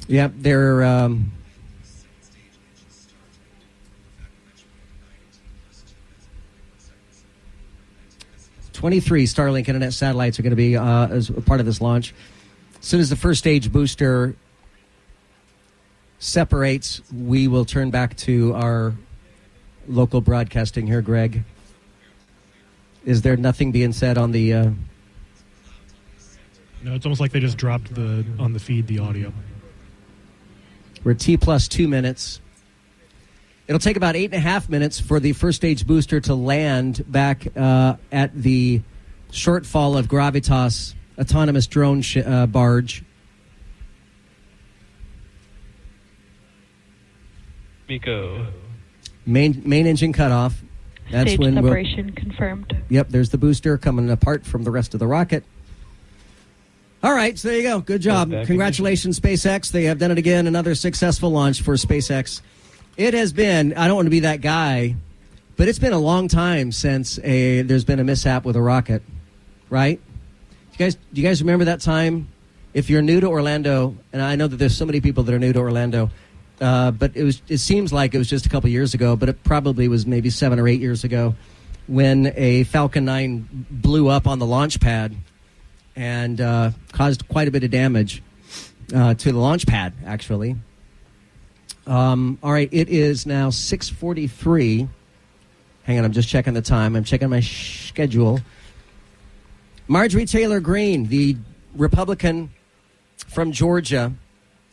Yeah, they're... 23 Starlink internet satellites are going to be as a part of this launch. As soon as the first stage booster separates, we will turn back to our local broadcasting here. Greg, is there nothing being said on the... No, it's almost like they just dropped on the feed the audio. We're T plus 2 minutes. It'll take about 8.5 minutes for the first stage booster to land back at the shortfall of Gravitas autonomous drone barge. Miko. Main engine cutoff. That's Stage when separation confirmed. Yep, there's the booster coming apart from the rest of the rocket. All right, so there you go. Good job. Congratulations, SpaceX. They have done it again. Another successful launch for SpaceX. It has been, I don't want to be that guy, but it's been a long time since there's been a mishap with a rocket, right? Do you guys remember that time? If you're new to Orlando, and I know that there's so many people that are new to Orlando, but it seems like it was just a couple years ago, but it probably was maybe 7 or 8 years ago when a Falcon 9 blew up on the launch pad and caused quite a bit of damage to the launch pad, actually. All right, it is now 6:43. Hang on, I'm just checking the time. I'm checking my schedule. Marjorie Taylor Greene, the Republican from Georgia,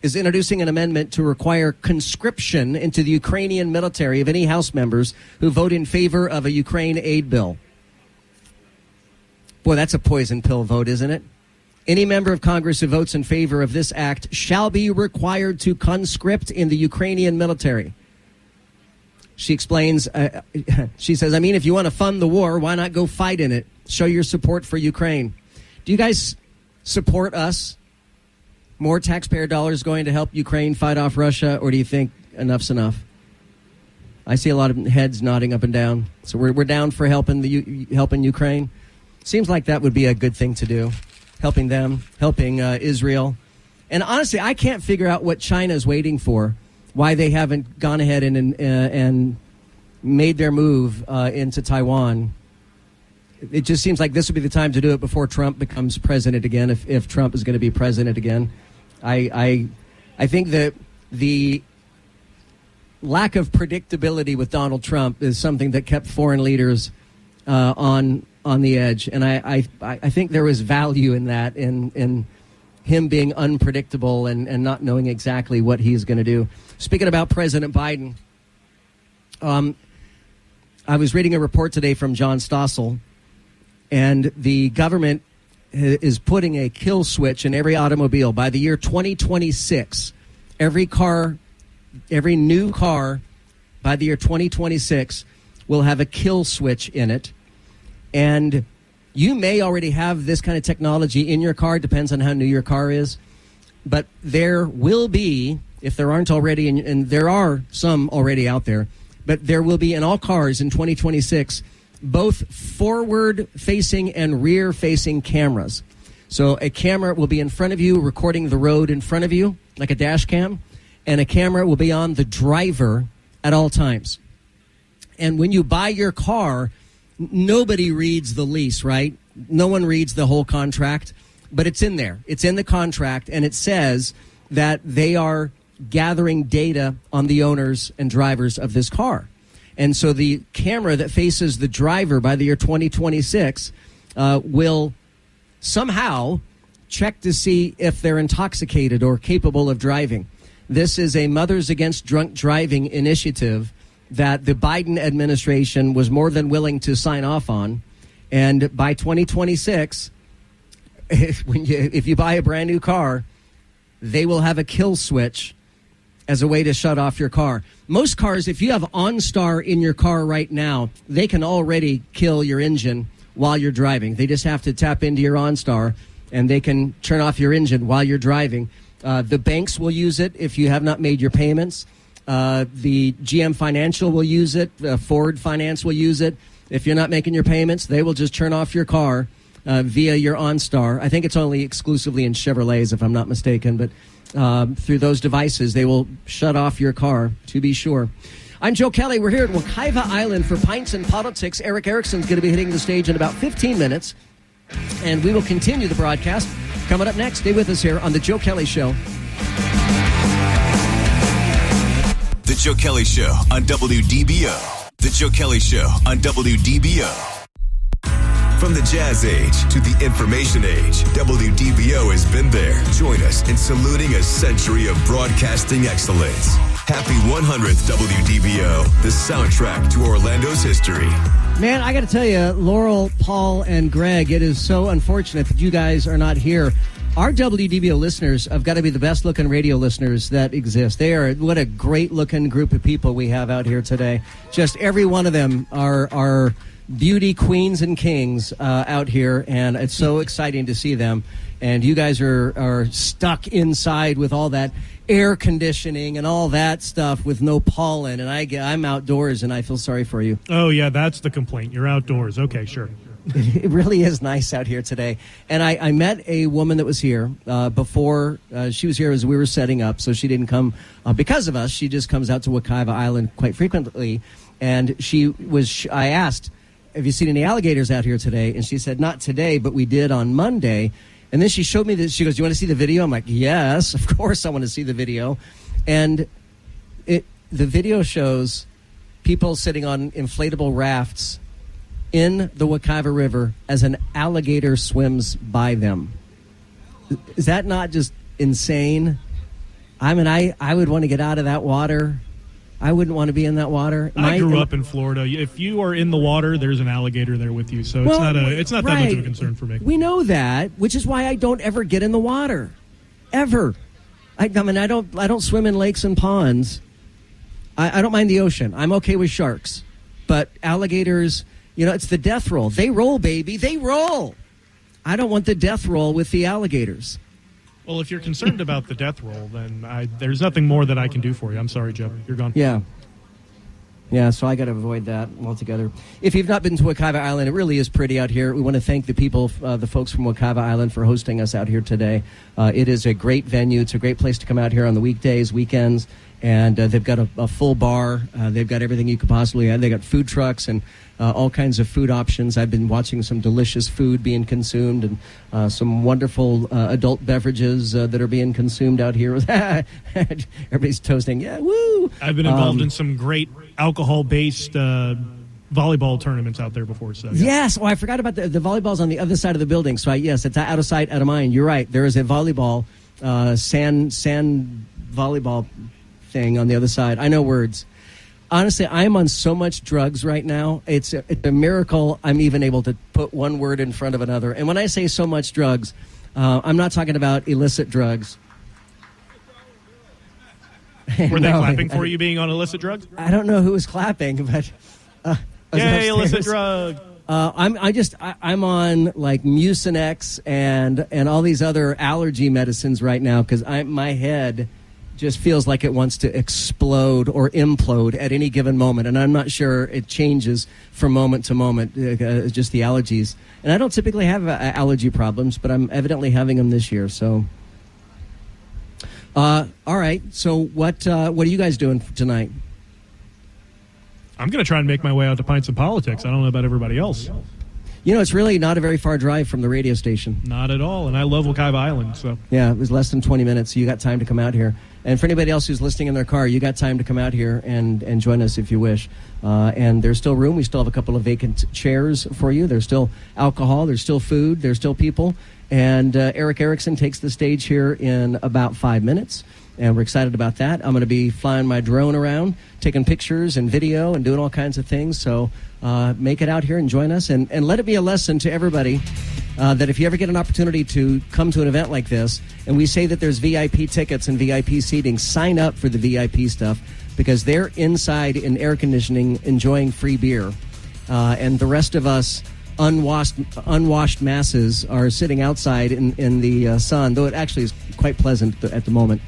is introducing an amendment to require conscription into the Ukrainian military of any House members who vote in favor of a Ukraine aid bill. Boy, that's a poison pill vote, isn't it? Any member of Congress who votes in favor of this act shall be required to conscript in the Ukrainian military. She explains, she says, I mean, if you want to fund the war, why not go fight in it? Show your support for Ukraine. Do you guys support us? More taxpayer dollars going to help Ukraine fight off Russia, or do you think enough's enough? I see a lot of heads nodding up and down. So we're down for helping Ukraine. Seems like that would be a good thing to do. Helping them, helping Israel. And honestly, I can't figure out what China's waiting for, why they haven't gone ahead and made their move into Taiwan. It just seems like this would be the time to do it before Trump becomes president again, if Trump is going to be president again. I think that the lack of predictability with Donald Trump is something that kept foreign leaders on the edge. And I think there was value in that, in him being unpredictable and not knowing exactly what he's going to do. Speaking about President Biden, I was reading a report today from John Stossel, and the government is putting a kill switch in every automobile. By the year 2026, every new car by the year 2026 will have a kill switch in it. And you may already have this kind of technology in your car. Depends on how new your car is. But there will be, if there aren't already, and there are some already out there, but there will be in all cars in 2026 both forward-facing and rear-facing cameras. So a camera will be in front of you, recording the road in front of you, like a dash cam, and a camera will be on the driver at all times. And when you buy your car, nobody reads the lease, right? No one reads the whole contract, but it's in there. It's in the contract, and it says that they are gathering data on the owners and drivers of this car. And so the camera that faces the driver by the year 2026 will somehow check to see if they're intoxicated or capable of driving. This is a Mothers Against Drunk Driving initiative that the Biden administration was more than willing to sign off on. And by 2026, if you buy a brand new car, they will have a kill switch as a way to shut off your car. Most cars, if you have OnStar in your car right now, they can already kill your engine while you're driving. They just have to tap into your OnStar, and they can turn off your engine while you're driving. The banks will use it if you have not made your payments. The GM Financial will use it. Ford Finance will use it. If you're not making your payments, they will just turn off your car via your OnStar. I think it's only exclusively in Chevrolets, if I'm not mistaken, but through those devices, they will shut off your car, to be sure. I'm Joe Kelley. We're here at Wekiva Island for Pints and Politics. Eric Erickson's going to be hitting the stage in about 15 minutes, and we will continue the broadcast. Coming up next, stay with us here on The Joe Kelley Show. The Joe Kelley Show on WDBO. The Joe Kelley Show on WDBO. From the jazz age to the information age, WDBO has been there. Join us in saluting a century of broadcasting excellence. Happy 100th WDBO, the soundtrack to Orlando's history. Man, I got to tell you, Laurel, Paul, and Greg, it is so unfortunate that you guys are not here. Our WDBO listeners have got to be the best-looking radio listeners that exist. They are, what a great-looking group of people we have out here today. Just every one of them are beauty queens and kings out here, and it's so exciting to see them. And you guys are stuck inside with all that air conditioning and all that stuff with no pollen, and I'm outdoors, and I feel sorry for you. Oh, yeah, that's the complaint. You're outdoors. Okay, sure. It really is nice out here today. And I met a woman that was here before. She was here as we were setting up, so she didn't come because of us. She just comes out to Wekiva Island quite frequently. And I asked, have you seen any alligators out here today? And she said, not today, but we did on Monday. And then she showed me this. She goes, do you want to see the video? I'm like, yes, of course I want to see the video. And the video shows people sitting on inflatable rafts in the Wekiva River as an alligator swims by them. Is that not just insane? I mean, I would want to get out of that water. I wouldn't want to be in that water. I grew up in Florida. If you are in the water, there's an alligator there with you, so it's not that much of a concern for me. We know that, which is why I don't ever get in the water, ever. I mean, I don't swim in lakes and ponds. I don't mind the ocean. I'm okay with sharks, but alligators, it's the death roll. They roll, baby. They roll. I don't want the death roll with the alligators. Well, if you're concerned about the death roll, then there's nothing more that I can do for you. I'm sorry, Joe. You're gone. Yeah, so I got to avoid that altogether. If you've not been to Wekiva Island, it really is pretty out here. We want to thank the people, the folks from Wekiva Island, for hosting us out here today. It is a great venue. It's a great place to come out here on the weekdays, weekends, and they've got a full bar. They've got everything you could possibly have. They got food trucks and all kinds of food options. I've been watching some delicious food being consumed and some wonderful adult beverages that are being consumed out here. Everybody's toasting. Yeah, woo! I've been involved in some great alcohol-based volleyball tournaments out there before. So Yes. Oh, I forgot about the volleyball's on the other side of the building. So yes, it's out of sight, out of mind. You're right. There is a volleyball, sand volleyball thing on the other side. I know words. Honestly, I'm on so much drugs right now. It's a miracle I'm even able to put one word in front of another. And when I say so much drugs, I'm not talking about illicit drugs. Were they clapping for you being on illicit drugs? I don't know who was clapping, but yay, illicit drug. I'm on like Mucinex and all these other allergy medicines right now because my head just feels like it wants to explode or implode at any given moment, and I'm not sure it changes from moment to moment. Just the allergies, and I don't typically have allergy problems, but I'm evidently having them this year. So, all right. So, what are you guys doing tonight? I'm going to try and make my way out to Pints and Politics. I don't know about everybody else. It's really not a very far drive from the radio station. Not at all, and I love Wekiva Island. So yeah, it was less than 20 minutes, so you got time to come out here. And for anybody else who's listening in their car, you got time to come out here and join us if you wish. And there's still room. We still have a couple of vacant chairs for you. There's still alcohol. There's still food. There's still people. And Eric Erickson takes the stage here in about 5 minutes. And we're excited about that. I'm going to be flying my drone around, taking pictures and video and doing all kinds of things. So make it out here and join us. And let it be a lesson to everybody that if you ever get an opportunity to come to an event like this, and we say that there's VIP tickets and VIP seating, sign up for the VIP stuff because they're inside in air conditioning enjoying free beer. And the rest of us unwashed masses are sitting outside in the sun, though it actually is quite pleasant at the moment.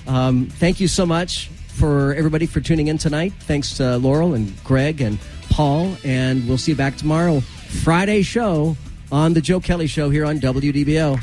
Thank you so much for everybody for tuning in tonight. Thanks to Laurel and Greg and Paul, and we'll see you back tomorrow. Friday show on the Joe Kelley Show here on WDBO.